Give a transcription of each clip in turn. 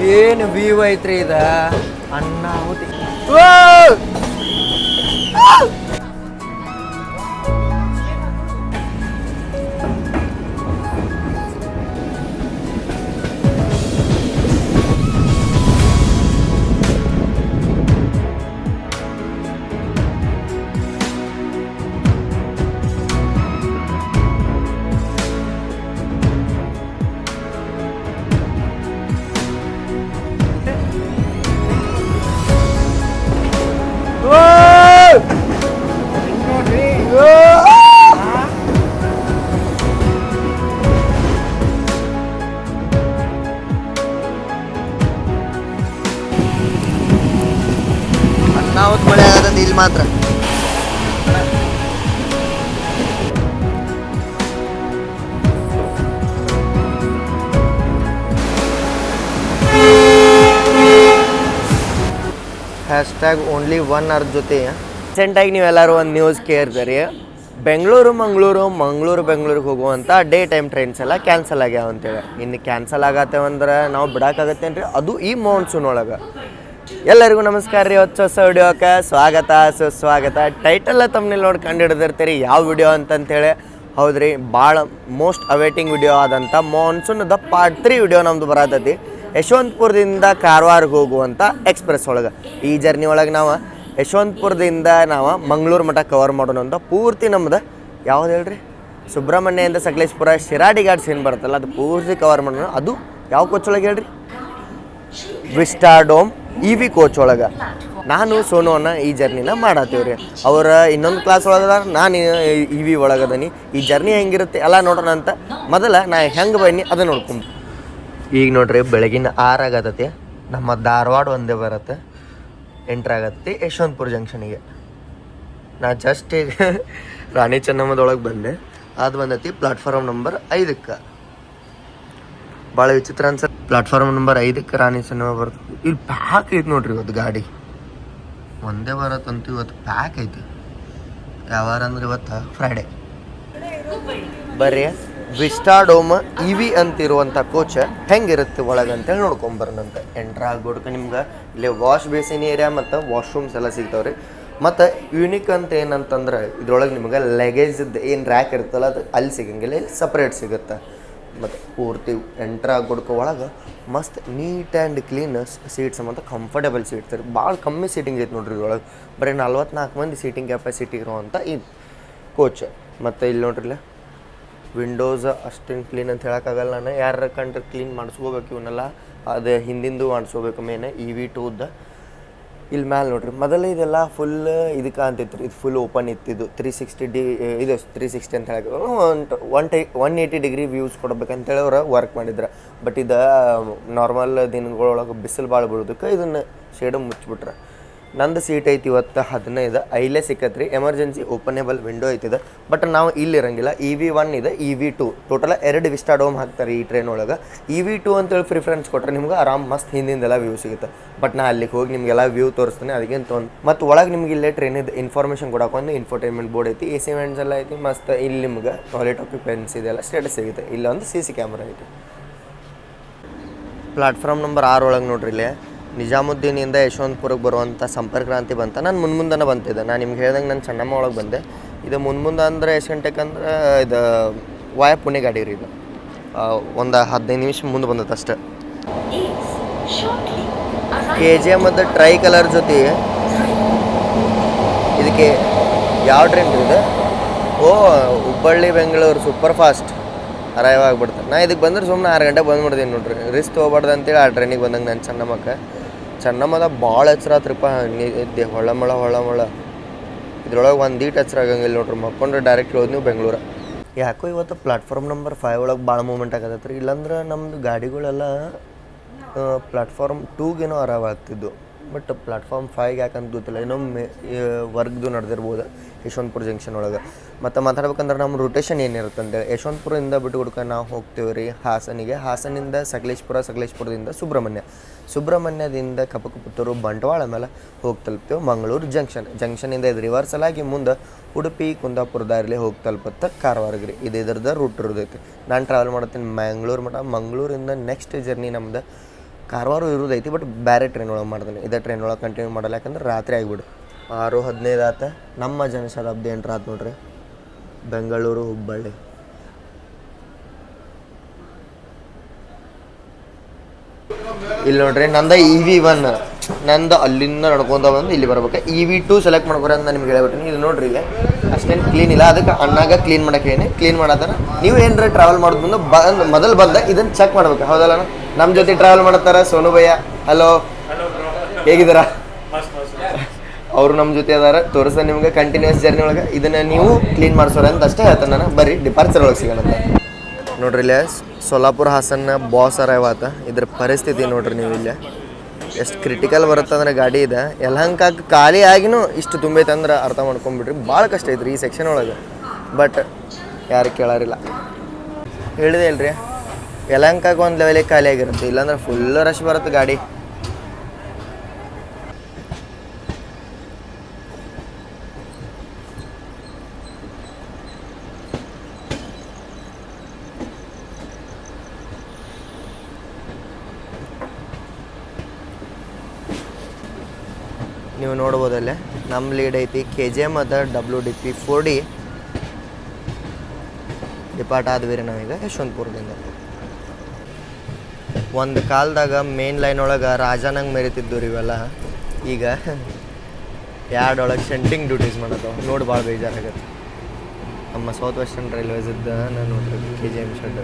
ಏನು ವ್ಯೂ ಐತ್ರಿ ಇದ ಅನ್ನಾಹುತಿ. ಅನ್ನಾವತ್ ಮಳೆ ಆಗದ ಇಲ್ಲಿ ಮಾತ್ರ. ಹ್ಯಾಶ್ಟ್ಯಾಗ್ ಓನ್ಲಿ 1 ಅವರ್ ಜೊತೆ ರೀಸೆಂಟಾಗಿ ನೀವೆಲ್ಲರೂ ಒಂದು ನ್ಯೂಸ್ ಕೇಳಿದ್ರಿ, ಬೆಂಗಳೂರು ಬೆಂಗಳೂರಿಗೆ ಹೋಗುವಂಥ ಡೇ ಟೈಮ್ ಟ್ರೈನ್ಸ್ ಎಲ್ಲ ಕ್ಯಾನ್ಸಲ್ ಆಗ್ಯಾವ ಅಂತೇಳಿ. ಇನ್ನು ಕ್ಯಾನ್ಸಲ್ ಆಗತ್ತೇವಂದ್ರೆ ನಾವು ಬಿಡೋಕ್ಕಾಗತ್ತೇನ್ರಿ, ಅದು ಈ ಮಾನ್ಸೂನ್ ಒಳಗೆ. ಎಲ್ಲರಿಗೂ ನಮಸ್ಕಾರ ರೀ, ಹೊಸ ವಿಡಿಯೋಕ್ಕೆ ಸ್ವಾಗತ ಸುಸ್ವಾಗತ. ಟೈಟಲ್ಲ ತಮ್ಮನೇಲಿ ನೋಡಿ ಕಂಡು ಹಿಡಿದಿರ್ತೀರಿ ಯಾವ ವಿಡಿಯೋ ಅಂತಂತೇಳಿ. ಹೌದ್ರಿ, ಭಾಳ ಮೋಸ್ಟ್ ಅವೇಟಿಂಗ್ ವಿಡಿಯೋ ಆದಂಥ ಮಾನ್ಸೂನ್ದ ಪಾರ್ಟ್ 3 ವಿಡಿಯೋ ನಮ್ಮದು ಬರತೈತಿ. ಯಶವಂತಪುರದಿಂದ ಕಾರವಾರಕ್ಕೆ ಹೋಗುವಂಥ ಎಕ್ಸ್ಪ್ರೆಸ್ ಒಳಗೆ. ಈ ಜರ್ನಿ ಒಳಗೆ ನಾವು ಯಶವಂತಪುರದಿಂದ ನಾವು ಮಂಗಳೂರು ಮಠ ಕವರ್ ಮಾಡೋಣ ಅಂತ ಪೂರ್ತಿ ನಮ್ದು ಯಾವ್ದು ಹೇಳ್ರಿ, ಸುಬ್ರಹ್ಮಣ್ಯದಿಂದ ಸಕಲೇಶ್ಪುರ ಶಿರಾಡಿ ಘಾಟ್ಸ್ ಏನು ಬರುತ್ತಲ್ಲ ಅದು ಪೂರ್ತಿ ಕವರ್ ಮಾಡೋಣ. ಅದು ಯಾವ ಕೋಚ್ ಒಳಗೆ ಹೇಳ್ರಿ, ವಿಸ್ಟಾಡೋಮ್ EV ಕೋಚ್ ಒಳಗೆ ನಾನು ಸೋನುವನ್ನ ಈ ಜರ್ನಿನ ಮಾಡತ್ತೀವ್ರಿ. ಅವರ ಇನ್ನೊಂದು ಕ್ಲಾಸ್ ಒಳಗದ, ನಾನು EV ಒಳಗದನಿ. ಈ ಜರ್ನಿ ಹೆಂಗಿರುತ್ತೆ ಎಲ್ಲ ನೋಡೋಣ ಅಂತ ಮೊದಲ ನಾ ಹೆಂಗೆ ಬನ್ನಿ ಅದನ್ನ ನೋಡ್ಕೊಂಡು. ಈಗ ನೋಡ್ರಿ, ಬೆಳಗಿನ 6 ಆಗತ್ತೈತಿ. ನಮ್ಮ ಧಾರವಾಡ ಒಂದೇ ಬರುತ್ತೆ, ಎಂಟ್ರ್ ಆಗತ್ತೆ ಯಶವಂತಪುರ ಜಂಕ್ಷನಿಗೆ. ನಾ ಜಸ್ಟ್ ಈಗ ರಾಣಿ ಚೆನ್ನಮ್ಮದೊಳಗೆ ಬಂದೆ. ಅದು ಬಂದೈತಿ ಪ್ಲಾಟ್ಫಾರ್ಮ್ ನಂಬರ್ 5ಕ್ಕೆ. ಭಾಳ ವಿಚಿತ್ರ ಅನ್ಸತ್ತೆ, ಪ್ಲಾಟ್ಫಾರ್ಮ್ ನಂಬರ್ 5ಕ್ಕೆ ರಾಣಿ ಚೆನ್ನಮ್ಮ ಬರ್ತದೆ. ಇಲ್ಲಿ ಪ್ಯಾಕ್ ಐತಿ ನೋಡ್ರಿ ಇವತ್ತು ಗಾಡಿ. ಒಂದೇ ಬರತ್ತಂತೂ ಇವತ್ತು ಪ್ಯಾಕ್ ಐತಿ. ಯಾವಾರ ಅಂದ್ರೆ ಇವತ್ತು ಫ್ರೈಡೆ. ಬರ್ರಿ, ವಿಸ್ಟಾಡೋಮ್ EV ಅಂತಿರುವಂಥ ಕೋಚ್ ಹೆಂಗಿರುತ್ತೆ ಒಳಗೆ ಅಂತೇಳಿ ನೋಡ್ಕೊಂಬರೋಣಂತ. ಎಂಟ್ರ್ ಆಗ್ಬಿಡ್ಕ ನಿಮ್ಗೆ ಇಲ್ಲಿ ವಾಶ್ ಬೇಸಿನ್ ಏರಿಯಾ ಮತ್ತು ವಾಶ್ರೂಮ್ಸ್ ಎಲ್ಲ ಸಿಗ್ತಾವ್ರಿ. ಮತ್ತು ಯೂನಿಕ್ ಅಂತ ಏನಂತಂದ್ರೆ ಇದ್ರೊಳಗೆ ನಿಮ್ಗೆ ಲಗೇಜದ್ದು ಏನು ರ್ಯಾಕ್ ಇರುತ್ತಲ್ಲ ಅದು ಅಲ್ಲಿ ಸಿಗಂಗಿಲ್ಲ, ಇಲ್ಲಿ ಸಪ್ರೇಟ್ ಸಿಗುತ್ತೆ. ಮತ್ತು ಪೂರ್ತಿ ಎಂಟ್ರ್ ಆಗ್ಬಿಡ್ಕೊ ಒಳಗೆ ಮಸ್ತ್ ನೀಟ್ ಆ್ಯಂಡ್ ಕ್ಲೀನ್ ಸೀಟ್ಸ್ ಮತ್ತು ಕಂಫರ್ಟೇಬಲ್ ಸೀಟ್ಸ್ ರೀ. ಭಾಳ ಕಮ್ಮಿ ಸೀಟಿಂಗ್ ಐತೆ ನೋಡ್ರಿ ಇದ್ರೊಳಗೆ. ಬರೀ 44 ಮಂದಿ ಸೀಟಿಂಗ್ ಕೆಪಾಸಿಟಿ ಇರುವಂಥ ಈ ಕೋಚ್. ಮತ್ತು ಇಲ್ಲಿ ನೋಡ್ರಿಲ್ಲ ವಿಂಡೋಸ್ ಅಷ್ಟೇನು ಕ್ಲೀನ್ ಅಂತ ಹೇಳೋಕ್ಕಾಗಲ್ಲ. ನಾನು ಯಾರ ಕಂಡ್ರೆ ಕ್ಲೀನ್ ಮಾಡಿಸ್ಕೋಬೇಕು ಇವನ್ನೆಲ್ಲ, ಅದು ಹಿಂದಿಂದು ಮಾಡಿಸ್ಕೋಬೇಕು ಮೇನ್ EV2ದ. ಇಲ್ಲಿ ಮ್ಯಾಲೆ ನೋಡ್ರಿ, ಮೊದಲೇ ಇದೆಲ್ಲ ಫುಲ್ ಇದಕ್ಕೆ ಅಂತಿತ್ತು ರೀ, ಇದು ಫುಲ್ ಓಪನ್ ಇತ್ತಿದ್ದು 360 ಇದು 360 ಅಂತ ಹೇಳಕ್ಕೆ 180 ಡಿಗ್ರಿ ವ್ಯೂಸ್ ಕೊಡ್ಬೇಕಂತೇಳಿ ಅವ್ರು ವರ್ಕ್ ಮಾಡಿದ್ರು. ಬಟ್ ಇದು ನಾರ್ಮಲ್ ದಿನಗಳೊಳಗೆ ಬಿಸಿಲು ಭಾಳ ಬೀಳೋದಕ್ಕೆ ಇದನ್ನು ಶೇಡು ಮುಚ್ಚಿಬಿಟ್ರೆ. ನಂದು ಸೀಟ್ ಐತಿ ಇವತ್ತು 15 ಐಲೇ ಸಿಕ್ಕತ್ತೆ ರೀ. ಎಮರ್ಜೆನ್ಸಿ ಓಪನೇಬಲ್ ವಿಂಡೋ ಐತಿದೆ. ಬಟ್ ನಾವು ಇಲ್ಲಿ ಇರಂಗಿಲ್ಲ. EV1 ಇದೆ, EV2 ಟೋಟಲ್ 2 ವಿಸ್ಟಾಡೋಮ್ ಹಾಕ್ತಾರೆ ಈ ಟ್ರೈನ್ ಒಳಗೆ. EV2 ಅಂತೇಳಿ ಪ್ರಿಫರೆನ್ಸ್ ಕೊಟ್ಟರೆ ನಿಮ್ಗೆ ಆರಾಮ್ ಮಸ್ತ್ ಹಿಂದಿಂದೆಲ್ಲ ವ್ಯೂ ಸಿಗುತ್ತೆ. ಬಟ್ ನಾ ಅಲ್ಲಿಗೆ ಹೋಗಿ ನಿಮಗೆಲ್ಲ ವ್ಯೂ ತೋರಿಸ್ತೀನಿ, ಅದಕ್ಕೇನು ಮತ್ತು ಒಳಗೆ ನಿಮ್ಗೆ ಇಲ್ಲೇ ಟ್ರೈನಿದ್ದು ಇನ್ಫಾರ್ಮೇಷನ್ ಕೊಡೋಕೊಂದು ಇನ್ಫೋಟೈನ್ಮೆಂಟ್ ಬೋರ್ಡ್ ಐತಿ, AC ವೆಂಟ್ಸ್ ಎಲ್ಲ ಐತಿ. ಮಸ್ತ್ ಇಲ್ಲಿ ನಿಮ್ಗೆ ಟಾಯ್ಲೆಟ್ ಆಕ್ಯುಪೆನ್ಸಿ ಇದೆಲ್ಲ ಸ್ಟೇಟಸ್ ಸಿಗುತ್ತೆ. ಇಲ್ಲೊಂದು CC ಕ್ಯಾಮ್ರಾ ಐತಿ. ಪ್ಲಾಟ್ಫಾರ್ಮ್ ನಂಬರ್ 6 ಒಳಗೆ ನೋಡ್ರಿ, ಇಲ್ಲೇ ನಿಜಾಮುದ್ದೀನಿಂದ ಯಶವಂತಪುರಕ್ಕೆ ಬರುವಂಥ ಸಂಪರ್ಕ ಕ್ರಾಂತಿ ಬಂತ. ನಾನು ಮುಂದೆನೇ ಬಂತಿದ್ದೆ. ನಾನು ನಿಮ್ಗೆ ಹೇಳ್ದಂಗೆ ನಾನು ಚೆನ್ನಮ್ಮ ಒಳಗೆ ಬಂದೆ. ಇದು ಮುಂದೆ ಅಂದರೆ ಎಷ್ಟು ಗಂಟೆಗೆ ಅಂದ್ರೆ ಇದು ವಾಯ ಪುಣೆ ಗಾಡಿ ರೀ. ಇದು ಒಂದು 15 ನಿಮಿಷ ಮುಂದೆ ಬಂದತ್ತೆ ಅಷ್ಟೆ. KGM ಮತ್ತು ಟ್ರೈ ಕಲರ್ ಜೊತೆ ಇದಕ್ಕೆ ಯಾವ ಟ್ರೈನ್ ರೀ ಇದು? Hubballi Bengaluru super fast arrive ಆಗಿಬಿಡ್ತಾರೆ. ನಾ ಇದಕ್ಕೆ ಬಂದ್ರೆ ಸುಮ್ಮನೆ 6 ಗಂಟೆಗೆ ಬಂದ್ಬಿಡ್ತೀನಿ ನೋಡ್ರಿ. ರಿಸ್ಕ್ ತೊಗೊಬಾರ್ದು ಅಂತೇಳಿ ಆ ಟ್ರೈನಿಗೆ ಬಂದಂಗೆ ನಾನು ಚೆನ್ನಮ್ಮದ ಭಾಳ ಹೆಸ್ರು ಆತ್ರಪ್ಪ. ಇದ್ದೆ ಹೊಳ ಇದ್ರೊಳಗೆ ಒಂದು ಈಟ್ ಹೆಸ್ರು ಆಗಂಗಿಲ್ಲ ನೋಡ್ರಿ. ಮಕ್ಕೊಂಡ್ರೆ ಡೈರೆಕ್ಟ್ ಹೋದ್ ನೀವು ಬೆಂಗಳೂರು. ಯಾಕೋ ಇವತ್ತು ಪ್ಲಾಟ್ಫಾರ್ಮ್ ನಂಬರ್ 5 ಒಳಗೆ ಭಾಳ ಮೂಮೆಂಟ್ ಆಗತ್ತೆ ರೀ. ಇಲ್ಲಾಂದ್ರೆ ನಮ್ಮದು ಗಾಡಿಗಳೆಲ್ಲ ಪ್ಲಾಟ್ಫಾರ್ಮ್ 2ಗೇನೋ ಅರೈವ್ ಆಗ್ತಿದ್ದು. ಬಟ್ ಪ್ಲಾಟ್ಫಾರ್ಮ್ 5 ಯಾಕಂತ ಗೊತ್ತಿಲ್ಲ, ಇನ್ನೊಮ್ಮೆ ವರ್ಕ್ದು ನಡೆದಿರ್ಬೋದು ಯಶವಂತಪುರ ಜಂಕ್ಷನ್ ಒಳಗೆ. ಮತ್ತು ಮಾತಾಡ್ಬೇಕಂದ್ರೆ ನಮ್ಮ ರೊಟೇಷನ್ ಏನಿರುತ್ತೆ ಅಂತೇಳಿ, ಯಶವಂತಪುರದಿಂದ ಬಿಟ್ಟು ನಾವು ಹೋಗ್ತೀವಿ ರೀ ಹಾಸನಿಗೆ. ಹಾಸನಿಂದ ಸಕಲೇಶ್ಪುರದಿಂದ ಸುಬ್ರಹ್ಮಣ್ಯದಿಂದ ಕಪಕಪುತ್ತೂರು ಬಂಟ್ವಾಳ ಮೇಲೆ ಹೋಗಿ ತಲುಪ್ತೇವೆ ಮಂಗಳೂರು ಜಂಕ್ಷನಿಂದ ಇದು ರಿವರ್ಸಲ್ ಆಗಿ ಮುಂದೆ ಉಡುಪಿ ಕುಂದಾಪುರ ದಾರಿಲಿ ಹೋಗಿ ತಲುಪುತ್ತೆ ಕಾರವಾರಗೆ ರೀ. ಇದು ಇದರದ ರೂಟ್ ಇರೋದೈತಿ. ನಾನು ಟ್ರಾವೆಲ್ ಮಾಡ್ತೀನಿ ಮಂಗಳೂರು ಮಠ. ಮಂಗಳೂರಿಂದ ನೆಕ್ಸ್ಟ್ ಜರ್ನಿ ನಮ್ದು ಕಾರವಾರ ಇರೋದೈತಿ ಬಟ್ ಬೇರೆ ಟ್ರೈನ್ ಒಳಗೆ ಮಾಡ್ತೀನಿ. ಇದೇ ಟ್ರೈನ್ ಒಳಗೆ ಕಂಟಿನ್ಯೂ ಮಾಡಲ್ಲ, ಯಾಕಂದ್ರೆ ರಾತ್ರಿ ಆಗಿಬಿಡು. 6:15 ಆತ. ನಮ್ಮ ಜನಶತಾಬ್ದಿ ಎಂಟ್ರ್ ಆತು ನೋಡ್ರಿ, ಬೆಂಗಳೂರು ಹುಬ್ಬಳ್ಳಿ. ಇಲ್ಲಿ ನೋಡ್ರಿ ನಂದು EV1, ನಂದು ಅಲ್ಲಿಂದ ನಡ್ಕೊಂತ ಬಂದು ಇಲ್ಲಿ ಬರ್ಬೇಕು. EV2 ಸೆಲೆಕ್ಟ್ ಮಾಡ್ಕೊರಿ ಅಂತ ನಿಮ್ಗೆ ಹೇಳ್ಬಿಟ್ಟಿನಿ. ಇದು ನೋಡ್ರಿ ಈಗ ಅಷ್ಟೇನು ಕ್ಲೀನ್ ಇಲ್ಲ, ಅದಕ್ಕೆ ಅಣ್ಣಾಗ ಕ್ಲೀನ್ ಮಾಡಕ್ಕೆ ಹೇಳಿ ಕ್ಲೀನ್ ಮಾಡತ್ತಾರ. ನೀವು ಏನಾರ ಟ್ರಾವೆಲ್ ಮಾಡೋದು ಮುಂದೆ ಮೊದಲು ಬಂದ ಇದನ್ನು ಚೆಕ್ ಮಾಡ್ಬೇಕು, ಹೌದಲ್ಲ? ನಮ್ಮ ಜೊತೆ ಟ್ರಾವೆಲ್ ಮಾಡ್ತಾರ ಸೋನು ಭಯ್ಯ. ಹಲೋ, ಹೇಗಿದ್ದೀರಾ? ಅವರು ನಮ್ಮ ಜೊತೆ ಅದಾರ. ತೋರಿಸ ನಿಮ್ಗೆ ಕಂಟಿನ್ಯೂಸ್ ಜರ್ನಿ ಒಳಗೆ ಇದನ್ನು ನೀವು ಕ್ಲೀನ್ ಮಾಡಿಸೋರ ಅಂತ ಅಷ್ಟೇ ಹೇಳ್ತಾನೆ ನಾನು. ಬರ್ರಿ ಡಿಪಾರ್ಚರ್ ಒಳಗೆ ಸಿಗೋಣಂತ. ನೋಡ್ರಿ ಇಲ್ಲೇ ಸೋಲಾಪುರ ಹಾಸನ್ನ ಬಾಸ್ ಅರೈವ್ ಆತ. ಇದ್ರ ಪರಿಸ್ಥಿತಿ ನೋಡ್ರಿ ನೀವು ಇಲ್ಲೇ ಎಷ್ಟು ಕ್ರಿಟಿಕಲ್ ಬರುತ್ತೆ ಅಂದ್ರೆ ಗಾಡಿ ಇದೆ. ಯಲಹಂಕಕ್ಕೆ ಖಾಲಿ ಆಗಿನೂ ಇಷ್ಟು ತುಂಬೈತೆ ಅಂದ್ರೆ ಅರ್ಥ ಮಾಡ್ಕೊಂಬಿಡ್ರಿ. ಭಾಳ ಕಷ್ಟ ಐತ್ರಿ ಈ ಸೆಕ್ಷನ್ ಒಳಗೆ, ಬಟ್ ಯಾರು ಕೇಳಾರಿಲ್ಲ. ಹೇಳಿದೆ ಇಲ್ರಿ, ಯಲಹಂಕಕ್ಕೆ ಒಂದು ಲೆವೆಲಿಗೆ ಖಾಲಿ ಆಗಿರುತ್ತೆ, ಇಲ್ಲಾಂದ್ರೆ ಫುಲ್ ರಶ್ ಬರುತ್ತೆ ಗಾಡಿ. ನೀವು ನೋಡ್ಬೋದಲ್ಲೇ ನಮ್ಮ ಲೀಡ್ ಐತಿ KGM ಮತ್ತು WDP 4D ಡಿಪಾರ್ಟ್ ಆದ್ವಿ ನಾವೀಗ ಯಶವಂತಪುರದಿಂದ. ಒಂದು ಕಾಲದಾಗ ಮೇನ್ ಲೈನ್ ಒಳಗೆ ರಾಜಾನಂಗೆ ಮೆರಿತಿದ್ದು ರೀ ಇವೆಲ್ಲ. ಈಗ ಯಾರ್ಡೊಳಗೆ ಶೆಂಟಿಂಗ್ ಡ್ಯೂಟೀಸ್ ಮಾಡೋದು ನೋಡಿ ಭಾಳ ಬೇಜಾರಾಗತ್ತೆ. ನಮ್ಮ ಸೌತ್ ವೆಸ್ಟರ್ನ್ ರೈಲ್ವೇಸ್ ಇದ್ದ ನಾನು ನೋಡ್ರಿ KGM ಶೆಡ್.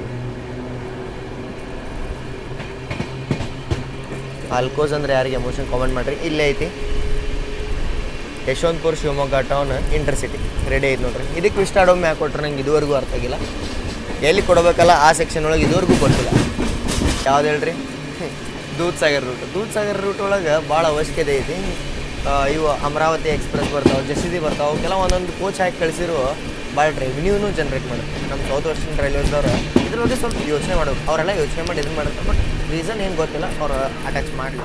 ಆಲ್ಕೋಸ್ ಅಂದ್ರೆ ಯಾರಿಗೆ ಎಮೋಷನ್ ಕಾಮೆಂಟ್ ಮಾಡಿರಿ. ಇಲ್ಲೇ ಐತಿ Yeshwantpur Shivamogga town intercity ready ಐತೆ ನೋಡ್ರಿ. ಇದಕ್ಕೆ ವಿಸ್ಟಾಡೋ ಮ್ಯಾಕ್ ಕೊಟ್ರೆ ನಂಗೆ ಇದುವರೆಗೂ ಅರ್ಥ ಆಗಿಲ್ಲ. ಎಲ್ಲಿ ಕೊಡಬೇಕಲ್ಲ ಆ ಸೆಕ್ಷನ್ ಒಳಗೆ ಇದುವರೆಗೂ ಕೊಟ್ಟಿಲ್ಲ. ಯಾವ್ದು ಹೇಳ್ರಿ? ದೂದ್ಸಾಗರ್ ರೂಟ್ ಒಳಗೆ ಭಾಳ ಅವಶ್ಯಕತೆ ಐತಿ. ಇವು ಅಮರಾವತಿ ಎಕ್ಸ್ಪ್ರೆಸ್ ಬರ್ತಾವೆ, ಜೆಸಿಬಿ ಬರ್ತಾವೆ, ಅವಕ್ಕೆಲ್ಲ ಒಂದೊಂದು ಕೋಚ್ ಹಾಕಿ ಕಳಿಸಿರು ಭಾಳ ರೆವಿನ್ಯೂನು ಜನ್ರೇಟ್ ಮಾಡುತ್ತೆ. ನಮ್ಮ ಸೌತ್ ವೆಸ್ಟರ್ನ್ ರೈಲ್ವೇಸ್ದವ್ರು ಇದ್ರ ಬಗ್ಗೆ ಸ್ವಲ್ಪ ಯೋಚನೆ ಮಾಡಬೇಕು. ಅವರೆಲ್ಲ ಯೋಚನೆ ಮಾಡಿ ಇದನ್ನು ಮಾಡುತ್ತೆ, ಬಟ್ ರೀಸನ್ ಏನು ಗೊತ್ತಿಲ್ಲ, ಅವ್ರು ಅಟ್ಯಾಚ್ ಮಾಡಿ.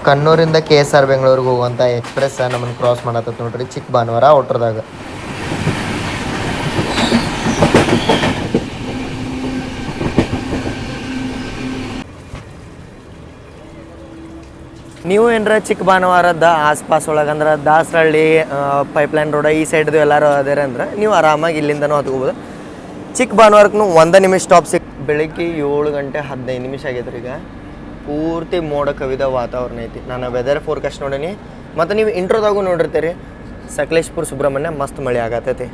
ಕಣ್ಣೂರಿಂದ KSR ಬೆಂಗಳೂರಿಗೆ ಹೋಗುವಂಥ ಎಕ್ಸ್ಪ್ರೆಸ್ ನಮ್ಮನ್ನು ಕ್ರಾಸ್ ಮಾಡತ್ತ ನೋಡ್ರಿ ಚಿಕ್ಕ ಭಾನುವಾರ ಔಟ್ರದಾಗ. ನೀವು ಏನರ ಚಿಕ್ಕ ಭಾನುವಾರದ ಆಸ್ಪಾಸ್ ಒಳಗೆ ಅಂದ್ರೆ ದಾಸರಳ್ಳಿ, ಪೈಪ್ಲೈನ್ ರೋಡ ಈ ಸೈಡ್ದು ಎಲ್ಲರೂ ಅದೇರ ಅಂದ್ರೆ ನೀವು ಆರಾಮಾಗಿ ಇಲ್ಲಿಂದನೂ ಹತ್ಕೋಬೋದು. ಚಿಕ್ಕ ಭಾನುವಾರಕ್ಕೂ 1 ನಿಮಿಷ ಸ್ಟಾಪ್ ಬೆಳಿಗ್ಗೆ 7:15 ಆಗೈತ್ರಿ. ಈಗ ಪೂರ್ತಿ ಮೋಡ ಕವಿದ ವಾತಾವರಣ ಐತಿ. ನಾನು ವೆದರ್ ಫೋರ್ಕಾಸ್ಟ್ ನೋಡೀನಿ, ಮತ್ತು ನೀವು ಇಂಟ್ರೋದಾಗೂ ನೋಡಿರ್ತೀರಿ ಸಕಲೇಶ್ಪುರ ಸುಬ್ರಹ್ಮಣ್ಯ ಮಸ್ತ್ ಮಳೆ ಆಗತ್ತೈತಿ.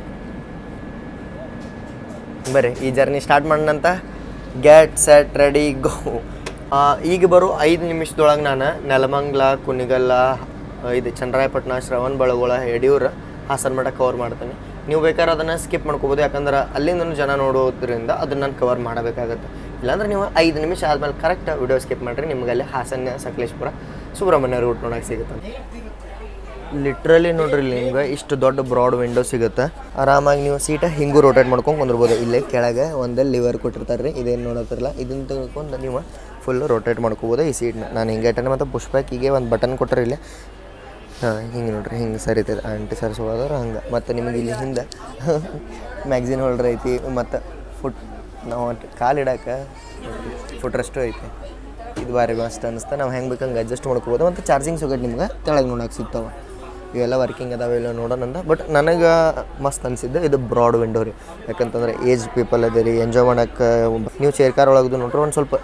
ಬರ್ರಿ ಈ ಜರ್ನಿ ಸ್ಟಾರ್ಟ್ ಮಾಡೋಣಂತ. Get set ready go. ಈಗ ಬರೋ 5 ನಿಮಿಷದೊಳಗೆ ನಾನು ನೆಲಮಂಗ್ಲ, ಕುಣಿಗಲ್ಲ, ಇದು ಚನ್ನರಾಯಪಟ್ಟಣ, ಶ್ರವಣಬೆಳಗೊಳ, ಯಡಿಯೂರು, ಹಾಸನ ಮಠ ಕವರ್ ಮಾಡ್ತೀನಿ. ನೀವು ಬೇಕಾದ್ರೆ ಅದನ್ನು ಸ್ಕಿಪ್ ಮಾಡ್ಕೋಬೋದು, ಯಾಕಂದ್ರೆ ಅಲ್ಲಿಂದನೂ ಜನ ನೋಡೋದ್ರಿಂದ ಅದನ್ನು ನಾನು ಕವರ್ ಮಾಡಬೇಕಾಗತ್ತೆ. ಇಲ್ಲಾಂದ್ರೆ ನೀವು 5 ನಿಮಿಷ ಆದಮೇಲೆ ಕರೆಕ್ಟ್ ವಿಡಿಯೋ ಸ್ಕಿಪ್ ಮಾಡಿರಿ, ನಿಮ್ಗೆ ಅಲ್ಲಿ ಹಾಸನ, ಸಕಲೇಶ್ಪುರ, ಸುಬ್ರಹ್ಮಣ್ಯ ರೂಟ್ ನೋಡೋಕೆ ಸಿಗುತ್ತೆ. ಲಿಟ್ರಲಿ ನೋಡ್ರಿ ನಿಮ್ಗೆ ಇಷ್ಟು ದೊಡ್ಡ ಬ್ರಾಡ್ ವಿಂಡೋ ಸಿಗುತ್ತೆ. ಆರಾಮಾಗಿ ನೀವು ಸೀಟ ಹಿಂಗೂ ರೋಟೇಟ್ ಮಾಡ್ಕೊಂಡು ಕುಂದಿರ್ಬೋದು. ಇಲ್ಲೇ ಕೆಳಗೆ ಒಂದೇ ಲಿವರ್ ಕೊಟ್ಟಿರ್ತಾರೆ ರೀ, ಇದೇನು ನೋಡತ್ತಿರಲ್ಲ, ಇದನ್ನು ತೆಗೆದುಕೊಂಡು ನೀವು ಫುಲ್ಲು ರೊಟೇಟ್ ಮಾಡ್ಕೋಬೋದು ಈ ಸೀಟ್ನ. ನಾನು ಹಿಂಗೆ ಇಟ್ಟೆ, ಮತ್ತು ಪುಷ್ ಬ್ಯಾಕಿಗೆ ಒಂದು ಬಟನ್ ಕೊಟ್ಟರೆ ಇಲ್ಲೇ ಹಿಂಗೆ ನೋಡ್ರಿ, ಹಿಂಗೆ ಸರಿತದೆ ಆಂಟಿ ಸರಿಸೋದಾದ್ರೆ ಹಂಗೆ. ಮತ್ತು ನಿಮಗೆ ಇಲ್ಲಿ ಹಿಂದೆ ಮ್ಯಾಗ್ಝಿನ್ ಹೋಲ್ಡರ್ ಐತಿ, ಮತ್ತು ನಾವು ಕಾಲಿಡಕ್ಕೆ ಫುಟ್ ರೆಸ್ಟು ಐತಿ. ಇದು ಭಾರಿ ಮಸ್ತ್ ಅನ್ನಿಸ್ತಾ. ನಾವು ಹೆಂಗೆ ಬೇಕಂಗೆ ಅಡ್ಜಸ್ಟ್ ಮಾಡ್ಕೋಬೋದು. ಮತ್ತು ಚಾರ್ಜಿಂಗ್ ಸೊಕೆಟ್ ನಿಮ್ಗೆ ತೆಳಗೆ ನೋಡೋಕೆ ಸಿಗ್ತಾವೆ. ಇವೆಲ್ಲ ವರ್ಕಿಂಗ್ ಅದಾವೆ ಇಲ್ಲ ನೋಡೋಣಂದ. ಬಟ್ ನನಗೆ ಮಸ್ತ್ ಅನಿಸಿದ್ದೆ ಇದು ಬ್ರಾಡ್ ವಿಂಡೋ ರೀ. ಯಾಕಂತಂದ್ರೆ ಏಜ್ ಪೀಪಲ್ ಅದೇ ರೀ, ಎಂಜಾಯ್ ಮಾಡೋಕ್ಕೆ. ನೀವು ಚೇರ್ ಕಾರ್ ಒಳಗೆ ನೋಡ್ರಿ ಒಂದು ಸ್ವಲ್ಪ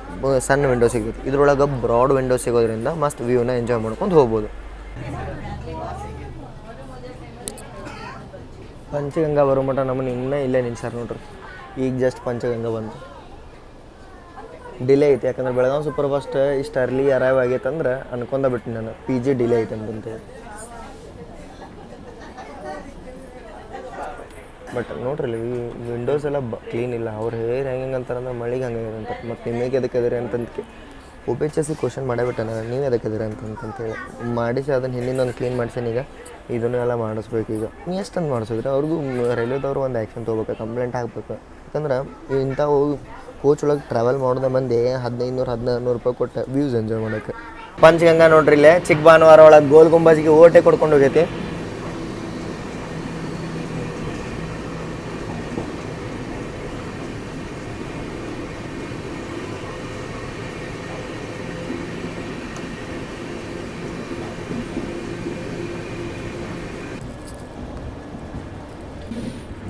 ಸಣ್ಣ ವಿಂಡೋ ಸಿಗುತ್ತೆ, ಇದ್ರೊಳಗೆ ಬ್ರಾಡ್ ವಿಂಡೋ ಸಿಗೋದ್ರಿಂದ ಮಸ್ತ್ ವ್ಯೂನ ಎಂಜಾಯ್ ಮಾಡ್ಕೊಂಡು ಹೋಗ್ಬೋದು. ಪಂಚಗಂಗಾ ಬರೋ ಮಟ್ಟ ನಮ್ಮನ್ನು ಇನ್ನೂ ಇಲ್ಲೇ ನಿಲ್ಸಾರ ನೋಡ್ರಿ. ಈಗ ಜಸ್ಟ್ ಪಂಚಗಂಗಾ ಬಂತು. ಡಿಲೇ ಐತೆ, ಯಾಕಂದ್ರೆ ಬೆಳಗಾವಿ ಸೂಪರ್ ಫಾಸ್ಟ್ ಇಷ್ಟು ಅರ್ಲಿ ಅರೈವ್ ಆಗೈತೆ ಅಂದ್ರೆ ಅನ್ಕೊಂಡ ನಾನು PG ಡಿಲೇ ಐತೆ ಅಂತಂತೇಳಿ. ಬಟ್ ನೋಡ್ರಿ ಈ ವಿಂಡೋಸ್ ಎಲ್ಲ ಕ್ಲೀನ್ ಇಲ್ಲ. ಅವ್ರು ಹೆಂಗೆ ಅಂತಾರಂದ್ರೆ ಮಳೆಗೆ ಹಂಗೆ ಅಂತ. ಮತ್ತು ನಿಮಗೆ ಎದಕ್ಕೆ ಅದಿರಿ ಅಂತಂದಕ್ಕೆ OPHS ಕ್ವಶನ್ ಮಾಡೇಬಿಟ್ಟೆ ನಾನು, ನೀವು ಎದಕ್ಕೆ ಅದಿರಿ ಅಂತಂತೇಳಿ ಮಾಡಿಸಿ ಅದನ್ನು ಹಿಂದಿನ ಒಂದು ಕ್ಲೀನ್ ಮಾಡ್ಸೇನೆ. ಈಗ ಇದನ್ನು ಎಲ್ಲ ಮಾಡಿಸ್ಬೇಕು. ಈಗ ನೀವು ಎಷ್ಟಂದು ಮಾಡಿಸಿದ್ರೆ ಅವ್ರಿಗೂ ರೈಲ್ವೆದವ್ರು ಒಂದು ಆ್ಯಕ್ಷನ್ ತೊಗೋಬೇಕು, ಕಂಪ್ಲೇಂಟ್ ಹಾಕ್ಬೇಕು. ಯಾಕಂದ್ರೆ ಇಂಥವು ಕೋಚ್ ಒಳಗೆ ಟ್ರಾವೆಲ್ ಮಾಡೋದ ಮಂದಿ 1500-1600 ರೂಪಾಯಿ ಕೊಟ್ಟು ವ್ಯೂಸ್ ಎಂಜಾಯ್ ಮಾಡೋಕ್ಕೆ. ಪಂಚಗಂಗಾ ನೋಡ್ರಿ ಇಲ್ಲೇ ಚಿಕ್ಕ ಭಾನುವಾರ ಒಳಗೆ ಗೋಲ್ ಗುಂಬಾಜಿಗೆ ಓಟೆ ಕೊಡ್ಕೊಂಡು ಹೋಗೈತಿ.